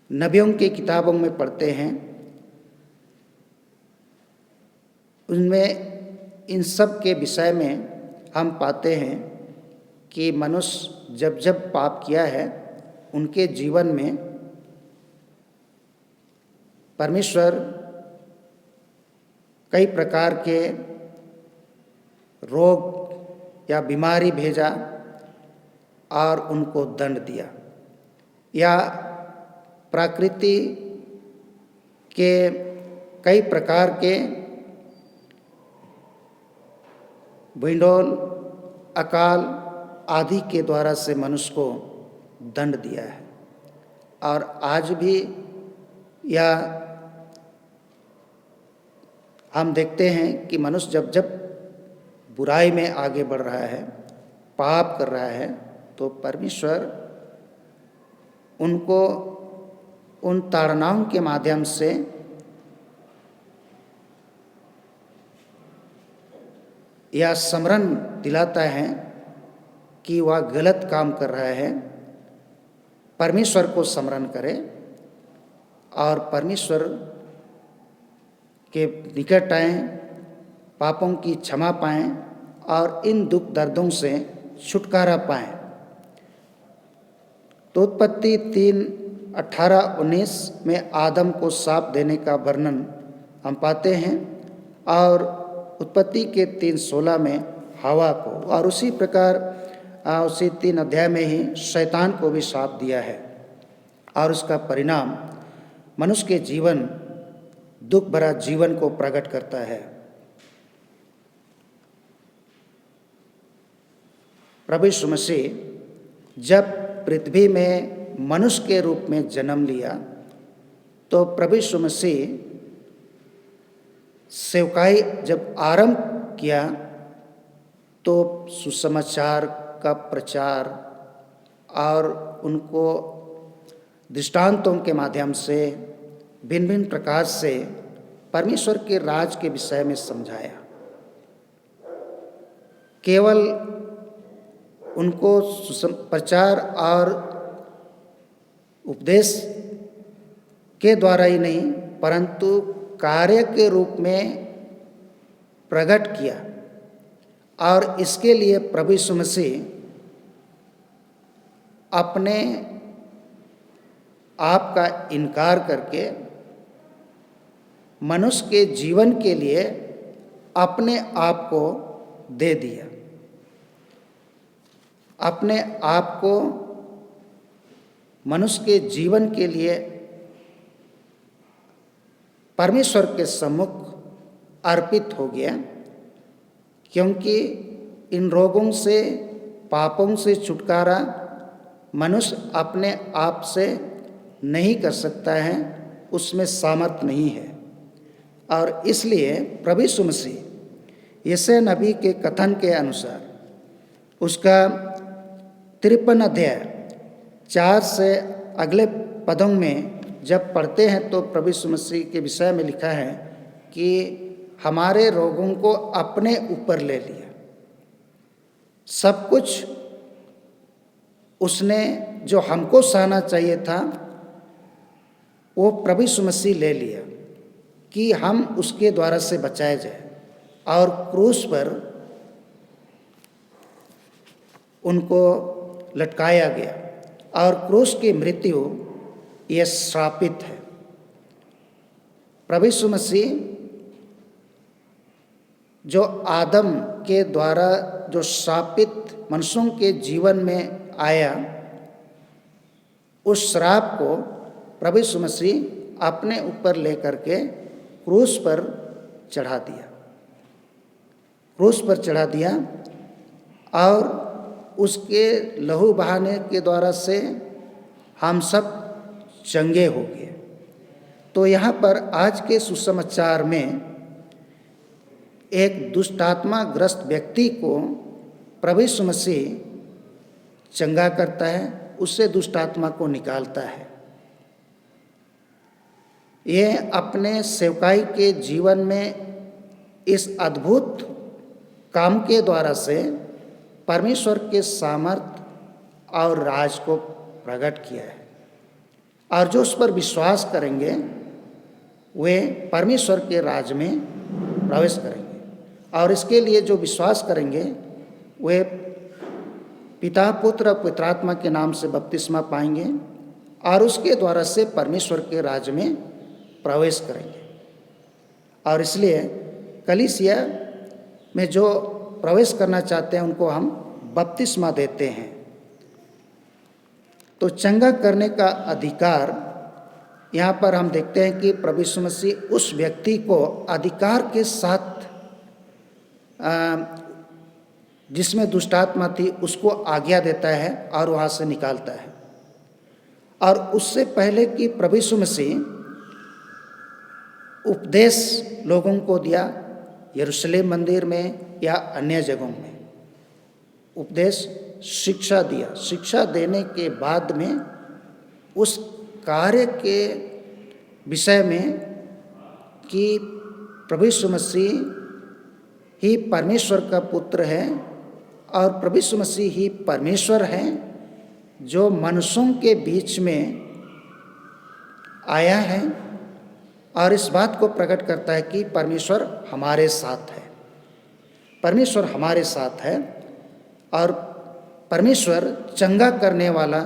नबियों की किताबों में पढ़ते हैं, उनमें इन सब के विषय में हम पाते हैं कि मनुष्य जब जब पाप किया है उनके जीवन में परमेश्वर कई प्रकार के रोग या बीमारी भेजा और उनको दंड दिया, या प्रकृति के कई प्रकार के विंडोल, अकाल आदि के द्वारा से मनुष्य को दंड दिया है। और आज भी या हम देखते हैं कि मनुष्य जब जब बुराई में आगे बढ़ रहा है, पाप कर रहा है, तो परमेश्वर उनको उन ताड़नाओं के माध्यम से या स्मरण दिलाता है कि वह गलत काम कर रहा है, परमेश्वर को स्मरण करे और परमेश्वर के निकट आएं, पापों की क्षमा पाएं और इन दुख दर्दों से छुटकारा पाएं। तो उत्पत्ति 3:18-19 में आदम को शाप देने का वर्णन हम पाते हैं, और उत्पत्ति के 3:16 में हवा को, और उसी प्रकार उसी 3 अध्याय में ही शैतान को भी शाप दिया है। और उसका परिणाम मनुष्य के जीवन, दुख भरा जीवन को प्रकट करता है। प्रभु यीशु मसीह जब पृथ्वी में मनुष्य के रूप में जन्म लिया तो प्रभु यीशु मसीह सेवकाई जब आरंभ किया तो सुसमाचार का प्रचार और उनको दृष्टांतों के माध्यम से भिन्न भिन्न प्रकार से परमेश्वर के राज के विषय में समझाया। केवल उनको प्रचार और उपदेश के द्वारा ही नहीं, परंतु कार्य के रूप में प्रकट किया। और इसके लिए प्रभु यीशु मसीह अपने आप का इनकार करके मनुष्य के जीवन के लिए अपने आप को दे दिया, अपने आप को मनुष्य के जीवन के लिए परमेश्वर के सम्मुख अर्पित हो गया, क्योंकि इन रोगों से, पापों से छुटकारा मनुष्य अपने आप से नहीं कर सकता है, उसमें सामर्थ्य नहीं है। और इसलिए प्रभु यीशु मसीह यशायाह नबी के कथन के अनुसार उसका 53 अध्याय 4 से अगले पदों में जब पढ़ते हैं तो प्रभु यीशु मसीह के विषय में लिखा है कि हमारे रोगों को अपने ऊपर ले लिया। सब कुछ उसने जो हमको सहना चाहिए था वो प्रभु यीशु मसीह ले लिया कि हम उसके द्वारा से बचाए जाए। और क्रूस पर उनको लटकाया गया और क्रूस की मृत्यु ये श्रापित है। प्रभु यीशु मसीह जो आदम के द्वारा जो श्रापित मनुष्यों के जीवन में आया, उस श्राप को प्रभु यीशु मसीह अपने ऊपर लेकर के क्रूस पर चढ़ा दिया, क्रूस पर चढ़ा दिया और उसके लहू बहाने के द्वारा से हम सब चंगे हो गए। तो यहाँ पर आज के सुसमाचार में एक दुष्टात्मा ग्रस्त व्यक्ति को प्रभु यीशु मसीह चंगा करता है, उससे दुष्टात्मा को निकालता है। ये अपने सेवकाई के जीवन में इस अद्भुत काम के द्वारा से परमेश्वर के सामर्थ और राज को प्रकट किया है, और जो उस पर विश्वास करेंगे वे परमेश्वर के राज में प्रवेश करेंगे। और इसके लिए जो विश्वास करेंगे वे पिता, पुत्र और पवित्रात्मा के नाम से बपतिस्मा पाएंगे और उसके द्वारा से परमेश्वर के राज में प्रवेश करेंगे। और इसलिए कलीसिया में जो प्रवेश करना चाहते हैं उनको हम बपतिस्मा देते हैं। तो चंगा करने का अधिकार यहाँ पर हम देखते हैं कि प्रभु यीशु मसीह उस व्यक्ति को अधिकार के साथ जिसमें दुष्टात्मा थी उसको आज्ञा देता है और वहाँ से निकालता है। और उससे पहले कि प्रभु यीशु मसीह उपदेश लोगों को दिया, यरूशलेम मंदिर में या अन्य जगहों में उपदेश शिक्षा दिया। शिक्षा देने के बाद में उस कार्य के विषय में कि प्रभु यीशु मसीह ही परमेश्वर का पुत्र है और प्रभु यीशु मसीह ही परमेश्वर हैं जो मनुष्यों के बीच में आया है, और इस बात को प्रकट करता है कि परमेश्वर हमारे साथ है, परमेश्वर हमारे साथ है और परमेश्वर चंगा करने वाला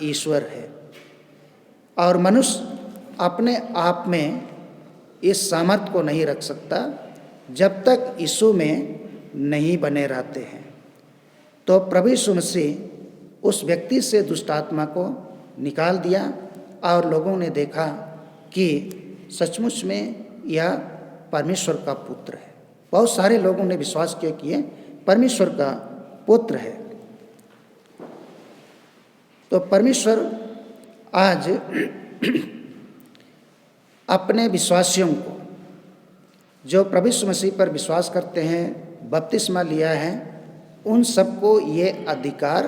ईश्वर है। और मनुष्य अपने आप में इस सामर्थ्य को नहीं रख सकता जब तक यीशु में नहीं बने रहते हैं। तो प्रभु यीशु मसीह उस व्यक्ति से दुष्टात्मा को निकाल दिया और लोगों ने देखा कि सचमुच में यह परमेश्वर का पुत्र है। बहुत सारे लोगों ने विश्वास किया कि यह परमेश्वर का पुत्र है। तो परमेश्वर आज अपने विश्वासियों को जो प्रभु यीशु मसीह पर विश्वास करते हैं, बपतिस्मा लिया है, उन सबको ये अधिकार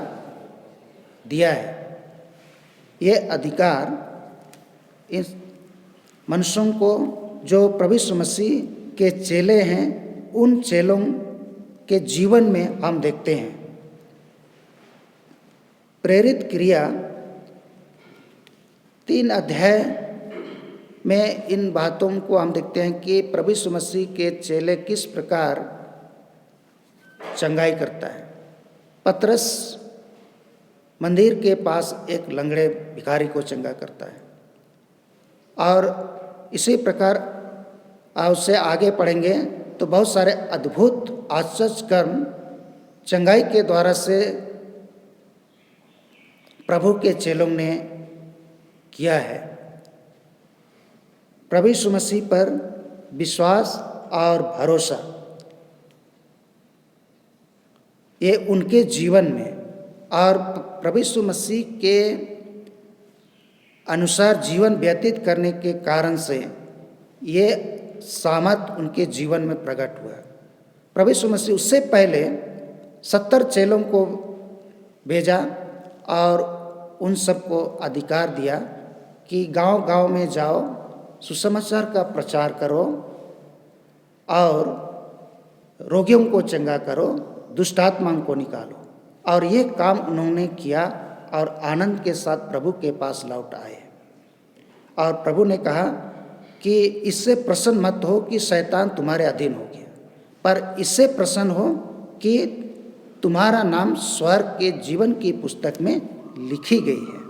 दिया है। ये अधिकार इस मनुष्यों को जो प्रभु यीशु मसीह के चेले हैं उन चेलों के जीवन में हम देखते हैं। प्रेरित क्रिया 3 अध्याय में इन बातों को हम देखते हैं कि प्रभु यीशु मसीह के चेले किस प्रकार चंगाई करता है। पतरस मंदिर के पास एक लंगड़े भिखारी को चंगा करता है, और इसी प्रकार उससे आगे पढ़ेंगे तो बहुत सारे अद्भुत आश्चर्य कर्म चंगाई के द्वारा से प्रभु के चेलों ने किया है। प्रभु यीशु मसीह पर विश्वास और भरोसा ये उनके जीवन में और प्रभु यीशु मसीह के अनुसार जीवन व्यतीत करने के कारण से ये सामर्थ उनके जीवन में प्रकट हुआ। प्रभु यीशु मसीह उससे पहले 70 चेलों को भेजा और उन सबको अधिकार दिया कि गांव-गांव में जाओ, सुसमाचार का प्रचार करो और रोगियों को चंगा करो, दुष्टात्माओं को निकालो। और ये काम उन्होंने किया और आनंद के साथ प्रभु के पास लौट आए। और प्रभु ने कहा कि इससे प्रसन्न मत हो कि शैतान तुम्हारे अधीन हो गया। पर इससे प्रसन्न हो कि तुम्हारा नाम स्वर्ग के जीवन की पुस्तक में लिखी गई है।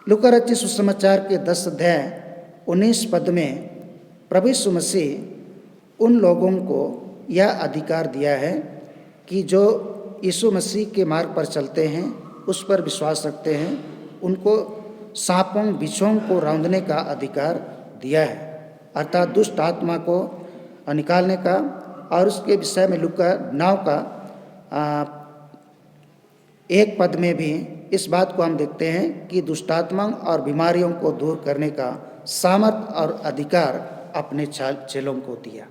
लूका रचित सुसमाचार के 10 अध्याय 19 पद में प्रभु यीशु मसीह उन लोगों को यह अधिकार दिया है कि जो यीशु मसीह के मार्ग पर चलते हैं, उस पर विश्वास रखते हैं, उनको सांपों बिच्छुओं को रौंदने का अधिकार दिया है, अर्थात दुष्ट आत्मा को निकालने का। और उसके विषय में लूका 9 का 1 पद में भी इस बात को हम देखते हैं कि दुष्टात्माओं और बीमारियों को दूर करने का सामर्थ और अधिकार अपने चेलों को दिया।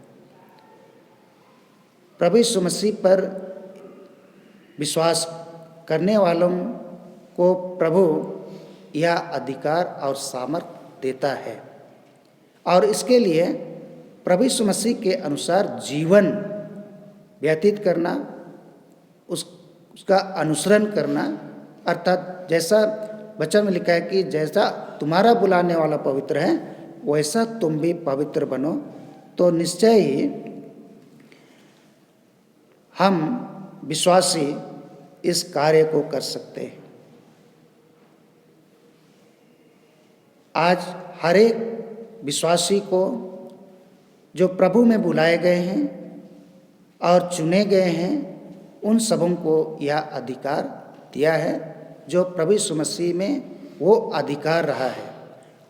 प्रभु यीशु मसीह पर विश्वास करने वालों को प्रभु यह अधिकार और सामर्थ देता है, और इसके लिए प्रभु यीशु मसीह के अनुसार जीवन व्यतीत करना, उसका अनुसरण करना, अर्थात जैसा वचन में लिखा है कि जैसा तुम्हारा बुलाने वाला पवित्र है वैसा तुम भी पवित्र बनो, तो निश्चय ही हम विश्वासी इस कार्य को कर सकते हैं। आज हर एक विश्वासी को जो प्रभु में बुलाए गए हैं और चुने गए हैं, उन सबों को यह अधिकार दिया है जो प्रभु यीशु मसीह में वो अधिकार रहा है।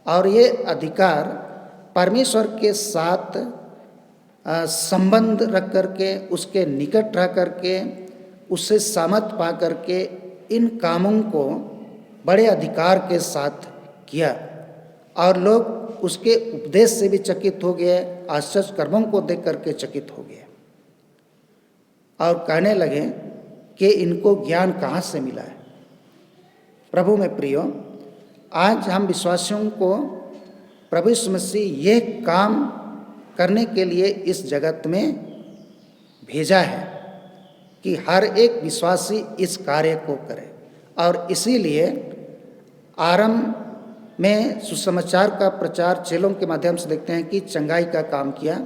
और ये अधिकार परमेश्वर के साथ संबंध रख करके, उसके निकट रह करके, उससे सामर्थ पा करके इन कामों को बड़े अधिकार के साथ किया, और लोग उसके उपदेश से भी चकित हो गए, आश्चर्य कर्मों को देख करके चकित हो गए और कहने लगे कि इनको ज्ञान कहाँ से मिला है। प्रभु में प्रियो, आज हम विश्वासियों को प्रभु यीशु मसीह ये काम करने के लिए इस जगत में भेजा है कि हर एक विश्वासी इस कार्य को करे। और इसीलिए आरंभ में सुसमाचार का प्रचार चेलों के माध्यम से देखते हैं कि चंगाई का काम किया,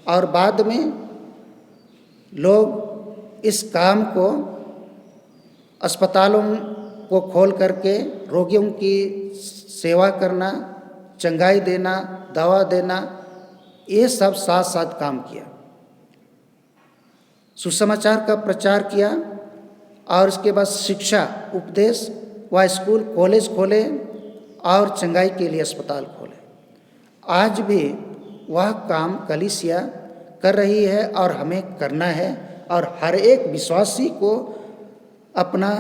और बाद में लोग इस काम को अस्पतालों को खोल करके रोगियों की सेवा करना, चंगाई देना, दवा देना, ये सब साथ साथ काम किया। सुसमाचार का प्रचार किया और उसके बाद शिक्षा, उपदेश व स्कूल कॉलेज खोले और चंगाई के लिए अस्पताल खोले। आज भी वह काम कलीसिया कर रही है और हमें करना है, और हर एक विश्वासी को अपना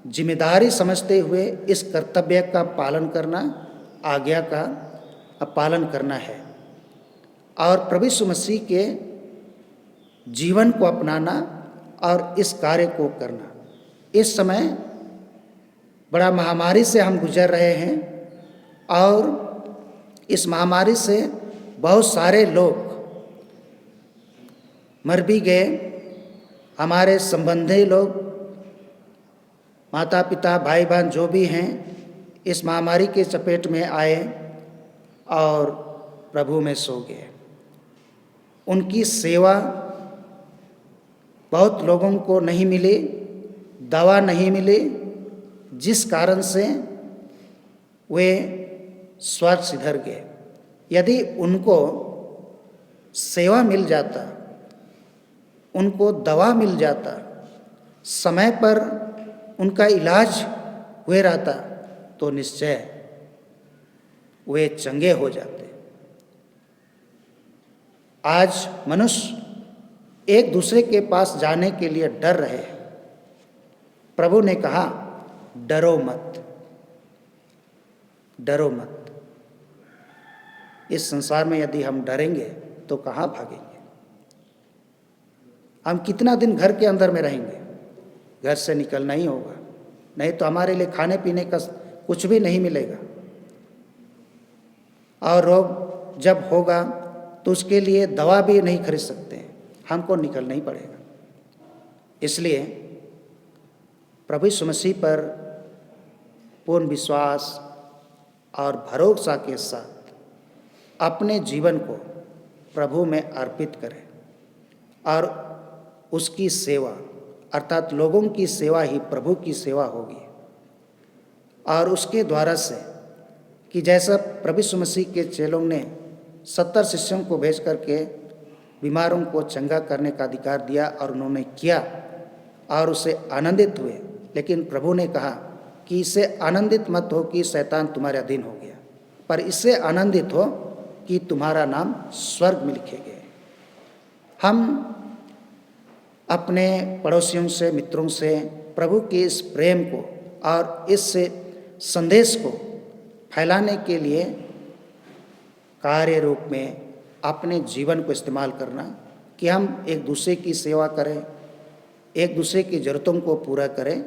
जिम्मेदारी समझते हुए इस कर्तव्य का पालन करना, आज्ञा का पालन करना है और प्रभु यीशु मसीह के जीवन को अपनाना और इस कार्य को करना। इस समय बड़ा महामारी से हम गुजर रहे हैं, और इस महामारी से बहुत सारे लोग मर भी गए। हमारे संबंधी लोग, माता पिता, भाई बहन जो भी हैं, इस महामारी के चपेट में आए और प्रभु में सो गए। उनकी सेवा बहुत लोगों को नहीं मिली, दवा नहीं मिली, जिस कारण से वे स्वर्ग सिधर गए। यदि उनको सेवा मिल जाता, उनको दवा मिल जाता, समय पर उनका इलाज हुए रहता, तो निश्चय वे चंगे हो जाते। आज मनुष्य एक दूसरे के पास जाने के लिए डर रहे हैं। प्रभु ने कहा, डरो मत, डरो मत। इस संसार में यदि हम डरेंगे तो कहाँ भागेंगे? हम कितना दिन घर के अंदर में रहेंगे? घर से निकलना ही होगा, नहीं तो हमारे लिए खाने पीने का कुछ भी नहीं मिलेगा। और रोग जब होगा तो उसके लिए दवा भी नहीं खरीद सकते हैं, हमको निकलना ही पड़ेगा। इसलिए प्रभु यीशु मसीह पर पूर्ण विश्वास और भरोसा के साथ अपने जीवन को प्रभु में अर्पित करें और उसकी सेवा अर्थात लोगों की सेवा ही प्रभु की सेवा होगी। और उसके द्वारा से कि जैसा प्रभु यीशु मसीह के चेलों ने 70 शिष्यों को भेज करके बीमारों को चंगा करने का अधिकार दिया और उन्होंने किया और उससे आनंदित हुए, लेकिन प्रभु ने कहा कि इससे आनंदित मत हो कि शैतान तुम्हारे अधीन हो गया, पर इससे आनंदित हो कि तुम्हारा नाम स्वर्ग में लिखे गए। हम अपने पड़ोसियों से, मित्रों से प्रभु के इस प्रेम को और इस संदेश को फैलाने के लिए कार्य रूप में अपने जीवन को इस्तेमाल करना कि हम एक दूसरे की सेवा करें, एक दूसरे की ज़रूरतों को पूरा करें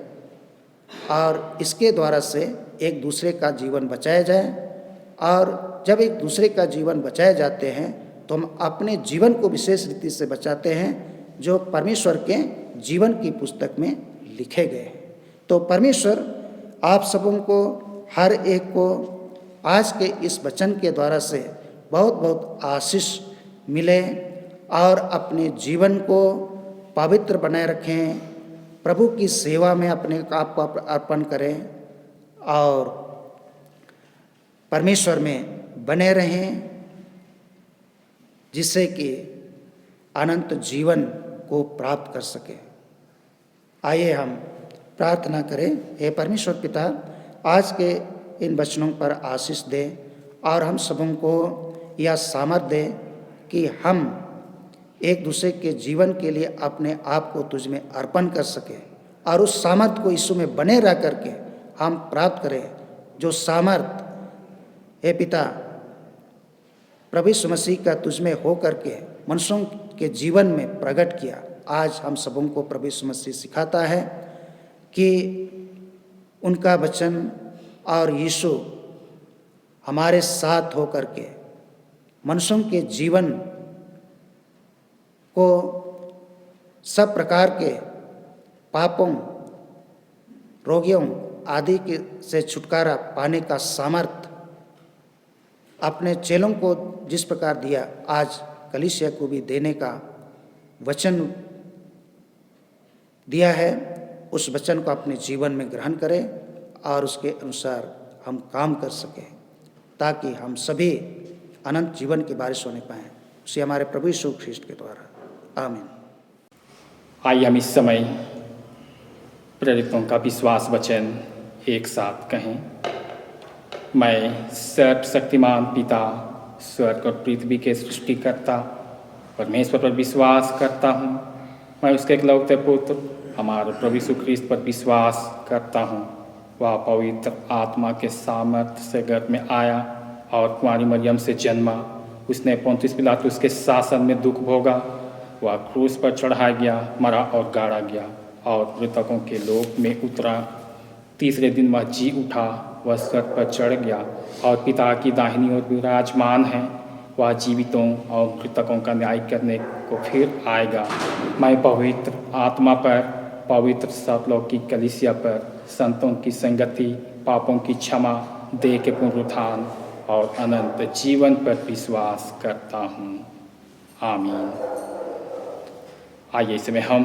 और इसके द्वारा से एक दूसरे का जीवन बचाया जाए। और जब एक दूसरे का जीवन बचाए जाते हैं तो हम अपने जीवन को विशेष रीति से बचाते हैं जो परमेश्वर के जीवन की पुस्तक में लिखे गए हैं। तो परमेश्वर आप सबों को, हर एक को आज के इस वचन के द्वारा से बहुत बहुत आशीष मिले और अपने जीवन को पवित्र बनाए रखें, प्रभु की सेवा में अपने आप को अर्पण करें और परमेश्वर में बने रहें, जिससे कि अनंत जीवन को प्राप्त कर सके। आइए हम प्रार्थना करें। हे परमेश्वर पिता, आज के इन वचनों पर आशीष दे और हम सबों को यह सामर्थ दे कि हम एक दूसरे के जीवन के लिए अपने आप को तुझ में अर्पण कर सके और उस सामर्थ को यीशु में बने रह करके हम प्राप्त करें, जो सामर्थ हे पिता प्रभु यीशु मसीह का तुझ में हो करके मनुष्यों के जीवन में प्रकट किया। आज हम सबों को प्रभु यीशु मसीह सिखाता है कि उनका वचन और यीशु हमारे साथ हो करके मनुष्यों के जीवन को सब प्रकार के पापों, रोगियों आदि के से छुटकारा पाने का सामर्थ अपने चेलों को जिस प्रकार दिया, आज कलीसिया को भी देने का वचन दिया है। उस वचन को अपने जीवन में ग्रहण करें और उसके अनुसार हम काम कर सकें, ताकि हम सभी अनंत जीवन के वारिस होने पाएँ, उसे हमारे प्रभु यीशु ख्रीष्ट के द्वारा। आमीन। आइए हम इस समय प्रेरितों का विश्वास वचन एक साथ कहें। मैं सर्वशक्तिमान पिता, स्वर्ग और पृथ्वी के सृष्टिकर्ता परमेश्वर पर विश्वास करता हूँ। मैं उसके इकलौते पुत्र हमारे प्रभु यीशु ख्रीष्ट पर विश्वास करता हूँ। वह पवित्र आत्मा के सामर्थ्य से गर्भ में आया और कुंवारी मरियम से जन्मा। उसने पोंतियुस पिलातुस के शासन में दुख भोगा। वह क्रूस पर चढ़ाया गया, मरा और गाड़ा गया और मृतकों के लोक में उतरा। तीसरे दिन वह जी उठा, वह स्वर्ग पर चढ़ गया और पिता की दाहिनी ओर विराजमान है। वह जीवितों और मृतकों का न्याय करने को फिर आएगा। मैं पवित्र आत्मा पर, पवित्र सर्वलौकिक कलीसिया पर, संतों की संगति, पापों की क्षमा, देह के पुनरुत्थान और अनंत जीवन पर विश्वास करता हूँ। आमीन। आइए इसमें हम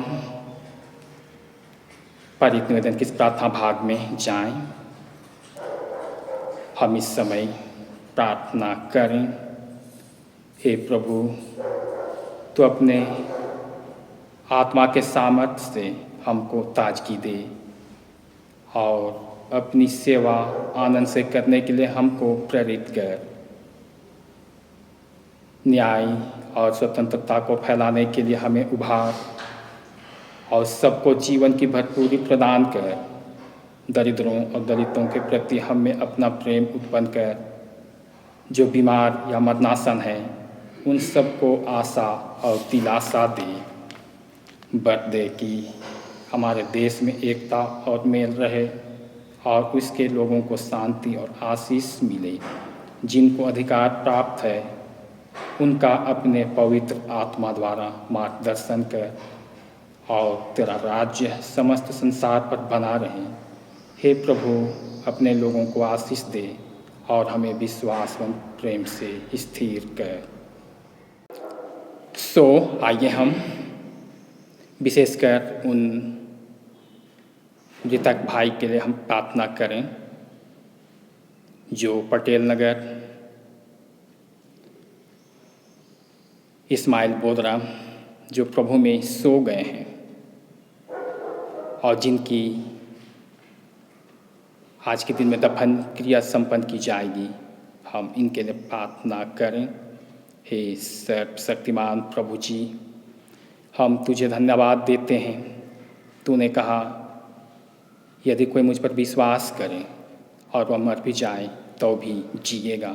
परित निवेदन के प्रार्थना भाग में जाएं। हम इस समय प्रार्थना करें। हे प्रभु, तो अपने आत्मा के सामर्थ्य से हमको ताजगी दे और अपनी सेवा आनंद से करने के लिए हमको प्रेरित कर। न्याय और स्वतंत्रता को फैलाने के लिए हमें उभार और सबको जीवन की भरपूरी प्रदान कर। दरिद्रों और दलितों के प्रति हम में अपना प्रेम उत्पन्न कर। जो बीमार या मरनासन हैं, उन सबको आशा और दिलासा दे। बर दे कि हमारे देश में एकता और मेल रहे और उसके लोगों को शांति और आशीष मिले। जिनको अधिकार प्राप्त है, उनका अपने पवित्र आत्मा द्वारा मार्गदर्शन कर और तेरा राज्य समस्त संसार पर बना रहे। हे प्रभु, अपने लोगों को आशीष दे और हमें विश्वास व प्रेम से स्थिर कर। आइए हम विशेषकर उन मृतक भाई के लिए हम प्रार्थना करें जो पटेल नगर इस्माइल बोदरा जो प्रभु में सो गए हैं और जिनकी आज के दिन में दफन क्रिया संपन्न की जाएगी। हम इनके लिए प्रार्थना करें। हे सर्वशक्तिमान प्रभु जी, हम तुझे धन्यवाद देते हैं। तूने कहा यदि कोई मुझ पर विश्वास करे और वह मर भी जाए तो भी जिएगा।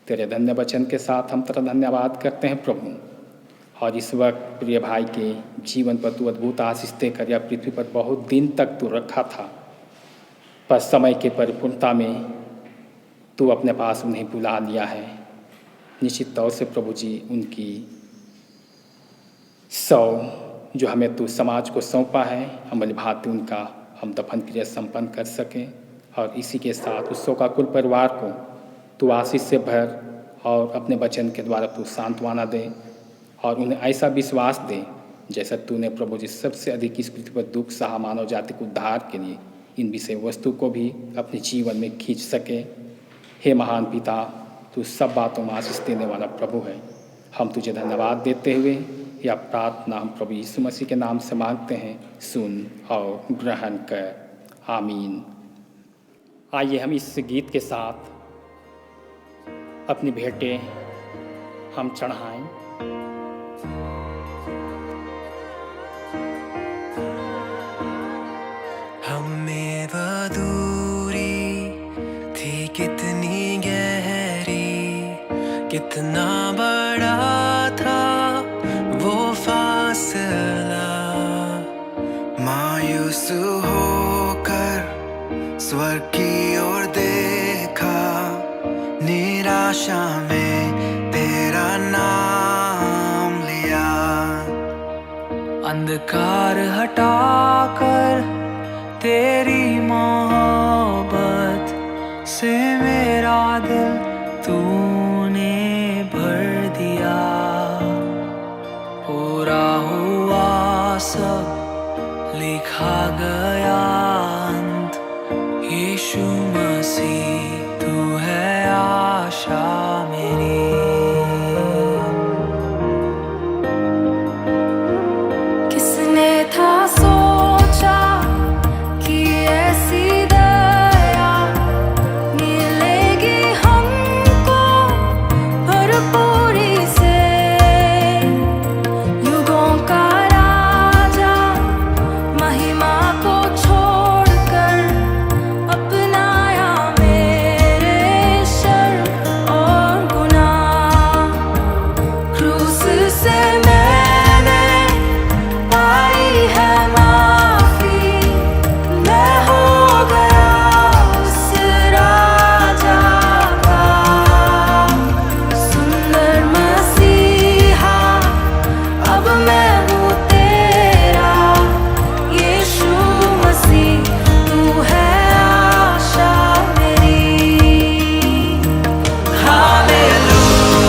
तेरे धन्य वचन के साथ हम तेरा धन्यवाद करते हैं प्रभु। और इस वक्त प्रिय भाई के जीवन पर तू अद्भुत आशीष देकर यह पृथ्वी पर बहुत दिन तक तू रखा था, पर समय के परिपूर्णता में तू अपने पास उन्हें बुला लिया है। निश्चित तौर से प्रभु जी उनकी जो हमें तू समाज को सौंपा है, अमल भांति उनका हम दफन क्रिया संपन्न कर सकें। और इसी के साथ उस का कुल परिवार को तू आशीष से भर और अपने वचन के द्वारा तू सांत्वना दे और उन्हें ऐसा विश्वास दे जैसा तूने प्रभु जी सबसे अधिक इस पृथ्वी पर दुख सहा मानव जाति को उद्धार के लिए इन विषय वस्तु को भी अपने जीवन में खींच सके। हे महान पिता, तू सब बातों में आशीष देने वाला प्रभु है। हम तुझे धन्यवाद देते हुए यह प्रार्थना हम प्रभु यीशु मसीह के नाम से मांगते हैं, सुन और ग्रहण कर। आमीन। आइए हम इस गीत के साथ अपनी भेंटें हम चढ़ाएं। हमें वह दूरी थी कितनी गहरी, कितना बड़ा था वो फासला। मायूस होकर स्वर्ग की ओर देखा, निराशा में तेरा नाम लिया। अंधकार हटाकर तेरी मोहब्बत से मेरा दिल तूने भर दिया। पूरा हुआ सब, लिखा गया अंत। यीशु मसीह तू है आशा मेरी। किसने था सोचा कि ऐसी दया मिलेगी हमको भरपूरी से। युगों का राजा महिमा को छोड़कर अपनाया मेरे शर्म और गुनाह। क्रूस से मैंने पाई है माफी, मैं हो गया उस राजा का सुंदर मसीहा। अब मैं हूँ तेरा यीशु मसीह, तू है आशा मेरी। हालेलुया,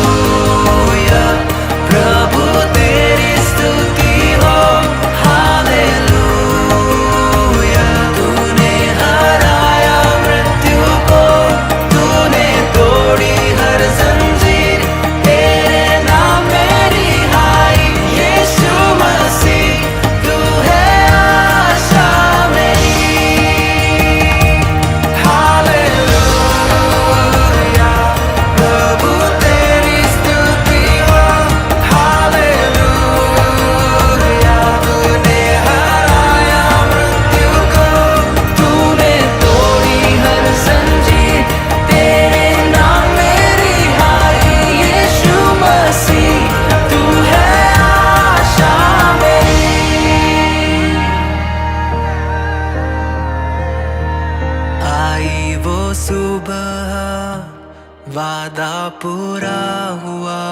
प्रभु तेरी स्तुति हो। हालेलुया, तूने हराया मृत्यु को, तूने तोड़ी हर जंजीर। तेरे नाम में रिहाई, यीशु मसीह तू है आशा मेरी। हालेलुया, प्रभु तेरी स्तुति हो। हालेलुया, तूने हराया मृत्यु को, तूने तोड़ी हर जंजीर। तेरे नाम में रिहाई, यीशु मसीह तू है आशा मेरी। आई वो सुबह, वादा पूरा हुआ।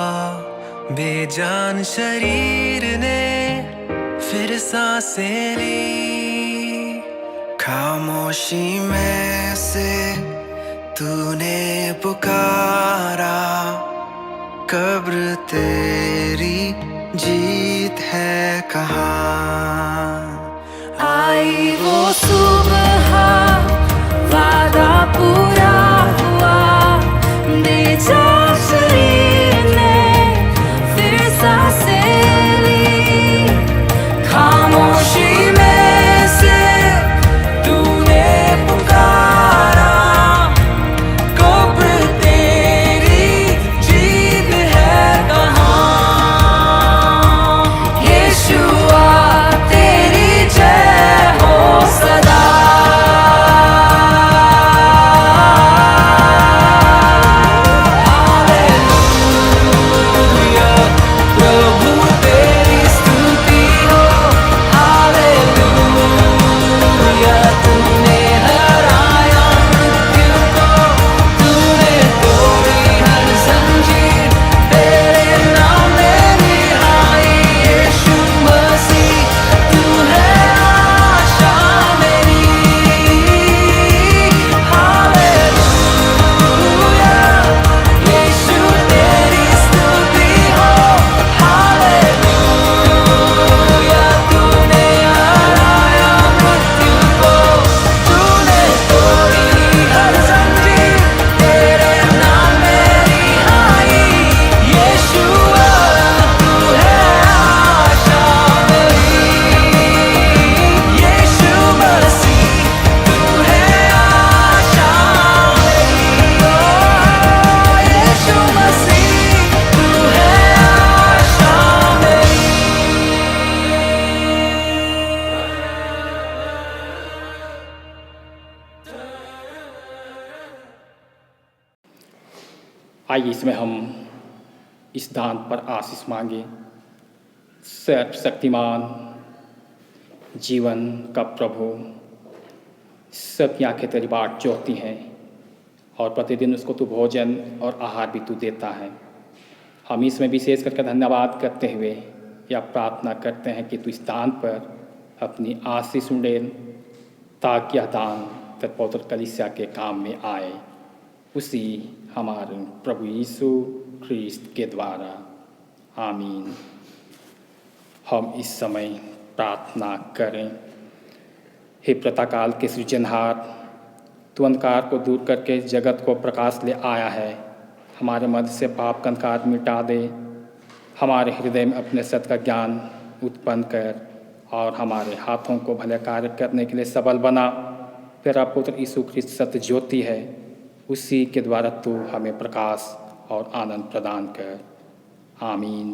बेजान शरीर ने फिर सांसें ली। खामोशी में से तूने पुकारा, कब्र तेरी जीत है कहाँ। आई वो सुबह, वादा पूरा हुआ, बेचा शरीर ने फिर सांसें ली। खामोशी में से तूने पुकारा, कब्र तेरी जीत है कहाँ। यीशुआ तेरी जय हो सदा। हालेलुया, प्रभु तेरी स्तुति हो। हालेलुया, तूने हराया मृत्यु को, तूने तोड़ी हर जंजीर, तेरे नाम में रिहाई। यीशु मसीह तू है आशा मेरी। हालेलुया, यीशु तेरी स्तुति हो। हालेलुया, तूने हराया मृत्यु को, तूने तोड़ी हर जंजीर, तेरे नाम में रिहाई। यीशुआ तू है आशा मेरी। यीशु मसीह तू है आशा मेरी। ओ यीशु मसीह तू है आशा मेरी। आइए इसमें हम इस दान पर आशीष मांगे। सर्वशक्तिमान, जीवन का प्रभु, सबकी आंखें तेरी बाट जोहती हैं और प्रतिदिन उसको तू भोजन और आहार भी तू देता है। हम इसमें विशेष करके धन्यवाद करते हुए या प्रार्थना करते हैं कि तू इस दान पर अपनी आशीष उंडेल, ताकि यह दान तेरे पवित्र कलीसिया के काम में आए। उसी हमारे प्रभु यीशु ख्रीस्त के द्वारा, आमीन। हम इस समय प्रार्थना करें। हे प्रातःकाल के सृजनहार, तू अंधकार को दूर करके जगत को प्रकाश ले आया है। हमारे मध्य से पाप का अंधकार मिटा दे, हमारे हृदय में अपने सत्य का ज्ञान उत्पन्न कर और हमारे हाथों को भले कार्य करने के लिए सबल बना। तेरा पुत्र यीशु ख्रीस्त सत्य ज्योति है, उसी के द्वारा तू हमें प्रकाश और आनंद प्रदान कर, आमीन।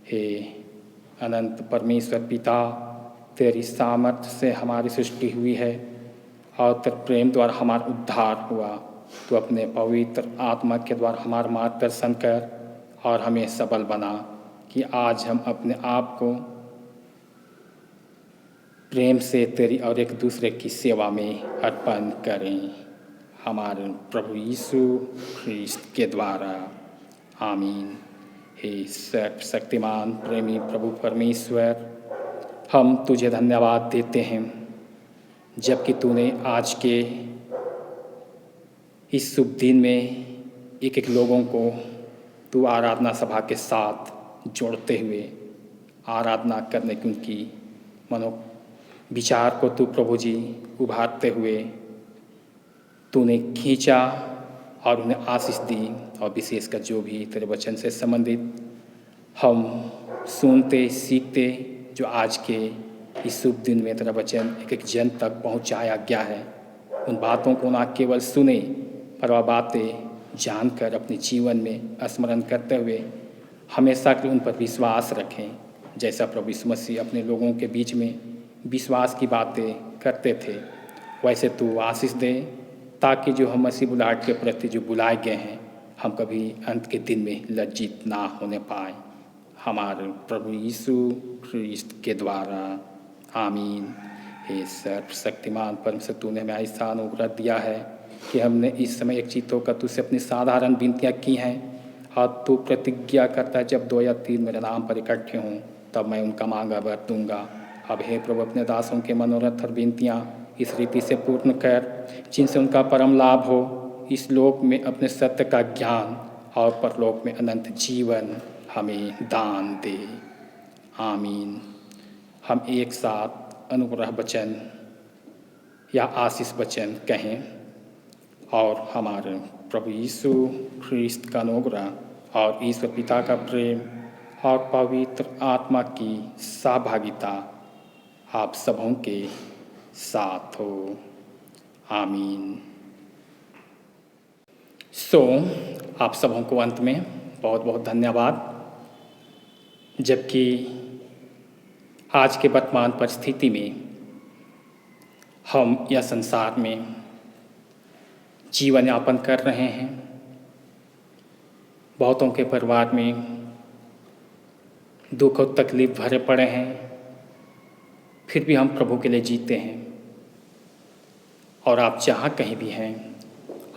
हे अनंत परमेश्वर पिता, तेरी सामर्थ्य से हमारी सृष्टि हुई है और तेरे प्रेम द्वारा हमारा उद्धार हुआ। तू अपने पवित्र आत्मा के द्वारा हमारा मार्गदर्शन कर और हमें सबल बना कि आज हम अपने आप को प्रेम से तेरी और एक दूसरे की सेवा में अर्पण करें। हमारे प्रभु यीशु ख्रीस्त के द्वारा, आमीन। हे सर्वशक्तिमान प्रेमी प्रभु परमेश्वर, हम तुझे धन्यवाद देते हैं जबकि तूने आज के इस शुभ दिन में एक एक लोगों को तू आराधना सभा के साथ जोड़ते हुए आराधना करने की उनकी विचार को तू प्रभु जी उभारते हुए तूने खींचा और उन्हें आशीष दी। और विशेषकर जो भी तेरे वचन से संबंधित हम सुनते सीखते, जो आज के इस शुभ दिन में तेरा वचन एक एक जन तक पहुंचाया गया है, उन बातों को ना केवल सुने पर वह बातें जानकर अपने जीवन में स्मरण करते हुए हमेशा के उन पर विश्वास रखें। जैसा प्रभु यीशु मसीह अपने लोगों के बीच में विश्वास की बातें करते थे, वैसे तू आशीष दे ताकि जो हम मसीह बुलाहट के प्रति जो बुलाए गए हैं, हम कभी अंत के दिन में लज्जित ना होने पाए। हमारे प्रभु यीशु ख्रीस्त के द्वारा, आमीन। हे सर्वशक्तिमान परमेश्वर, तूने हमें ऐसा अनुग्रह दिया है कि हमने इस समय एक चीज़ होकर तुझसे अपनी साधारण विनतियाँ की हैं और तू प्रतिज्ञा करता है, जब 2 या 3 मेरे नाम पर इकट्ठे हों तब मैं उनका मांगा वर दूँगा। अब हे प्रभु, अपने दासों के मनोरथ और विनतियाँ इस रीति से पूर्ण कर जिनसे उनका परम लाभ हो, इस लोक में अपने सत्य का ज्ञान और परलोक में अनंत जीवन हमें दान दे। आमीन। हम एक साथ अनुग्रह वचन या आशीष वचन कहें और हमारे प्रभु यीशु ख्रिस्त का अनुग्रह और ईश्वर पिता का प्रेम और पवित्र आत्मा की सहभागिता आप सबों के साथ हो। आमीन। आप सबों को अंत में बहुत बहुत धन्यवाद। जबकि आज के वर्तमान परिस्थिति में हम यह संसार में जीवन यापन कर रहे हैं, बहुतों के परिवार में दुख और तकलीफ भरे पड़े हैं, फिर भी हम प्रभु के लिए जीते हैं। और आप जहाँ कहीं भी हैं,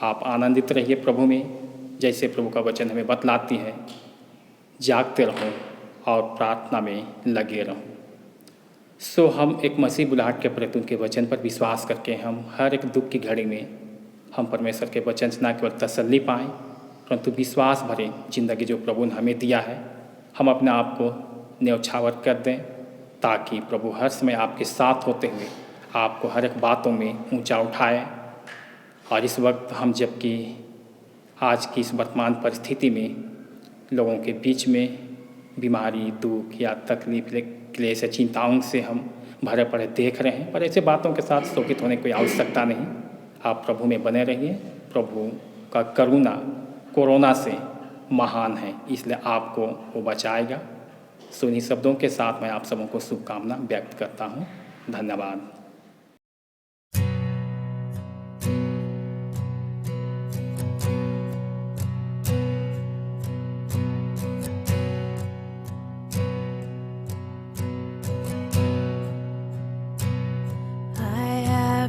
आप आनंदित रहिए प्रभु में, जैसे प्रभु का वचन हमें बतलाती है। जागते रहो और प्रार्थना में लगे रहो। हम एक मसीह बुलाहट के प्रति उनके वचन पर विश्वास करके हम हर एक दुख की घड़ी में हम परमेश्वर के वचन से न केवल तसल्ली पाएँ, परंतु विश्वास भरे जिंदगी जो प्रभु ने हमें दिया है, हम अपने आप को न्यौछावर कर दें, ताकि प्रभु हर समय आपके साथ होते हुए आपको हर एक बातों में ऊंचा उठाए। और इस वक्त हम जबकि आज की इस वर्तमान परिस्थिति में लोगों के बीच में बीमारी, दुख या तकलीफ, क्लेश या चिंताओं से हम भरे पड़े देख रहे हैं, पर ऐसे बातों के साथ शोकित होने की कोई आवश्यकता नहीं। आप प्रभु में बने रहिए। प्रभु का करुणा कोरोना से महान है, इसलिए आपको वो बचाएगा। इन्हीं शब्दों के साथ मैं आप सबों को शुभकामना व्यक्त करता हूँ। धन्यवाद।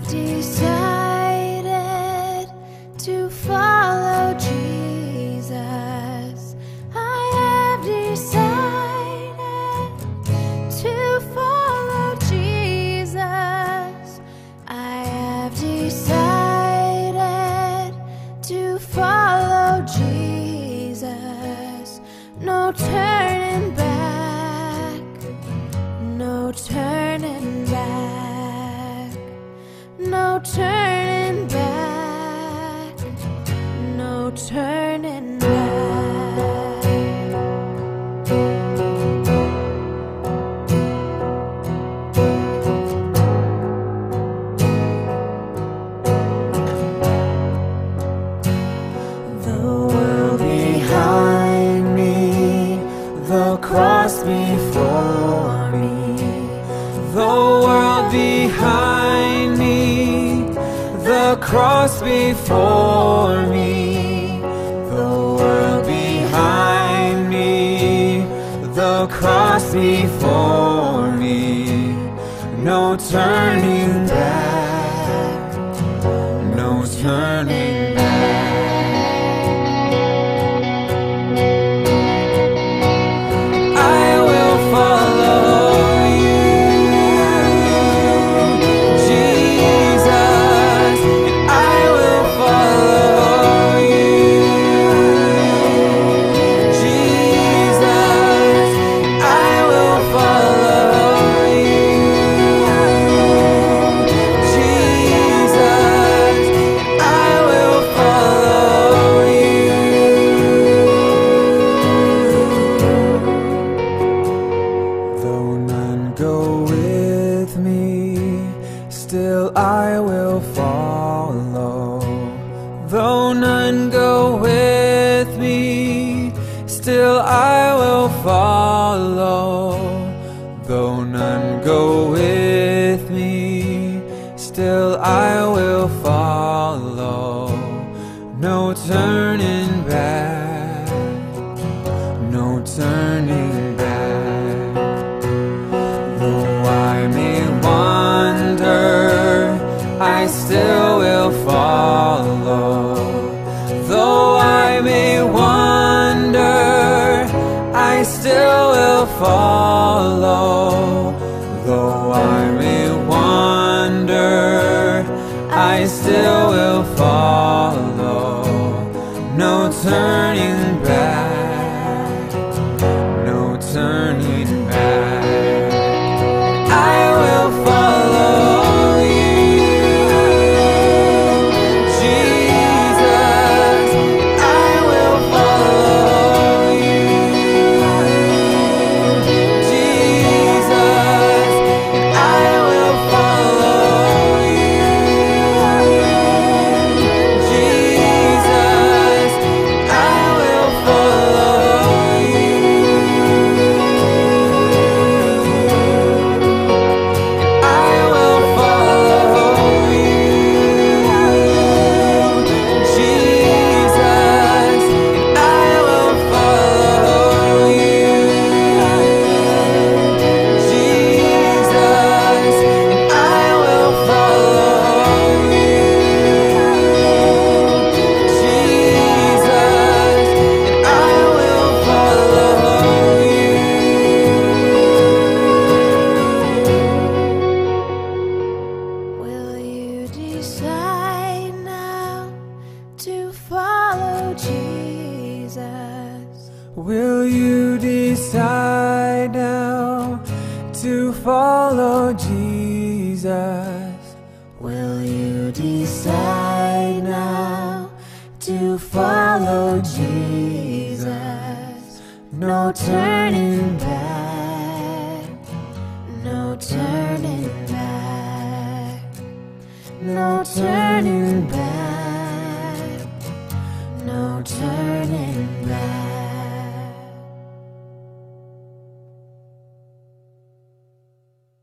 Decided to follow Jesus. I have decided to follow Jesus. I have decided to follow Jesus. No turning back, no turning back. No turning back, no turning back. The world behind me, the cross before me, the world behind me, the cross before me, the world behind me, the cross before me. No turning back, no turning back. I will follow you, Jesus, and I will follow you, Jesus, I will follow you, Jesus, I will follow you. Though none go with me, still I will follow. Though none go with me, still I will follow. Though none go with me, still I will follow. No turning back, no turning back. Though I may wander, I still will follow. Though I may wander, I still will follow. Though I may wander, I still will follow. No Will you decide now to follow Jesus? Will you decide now to follow Jesus? No turning back, no turning back, no turning back.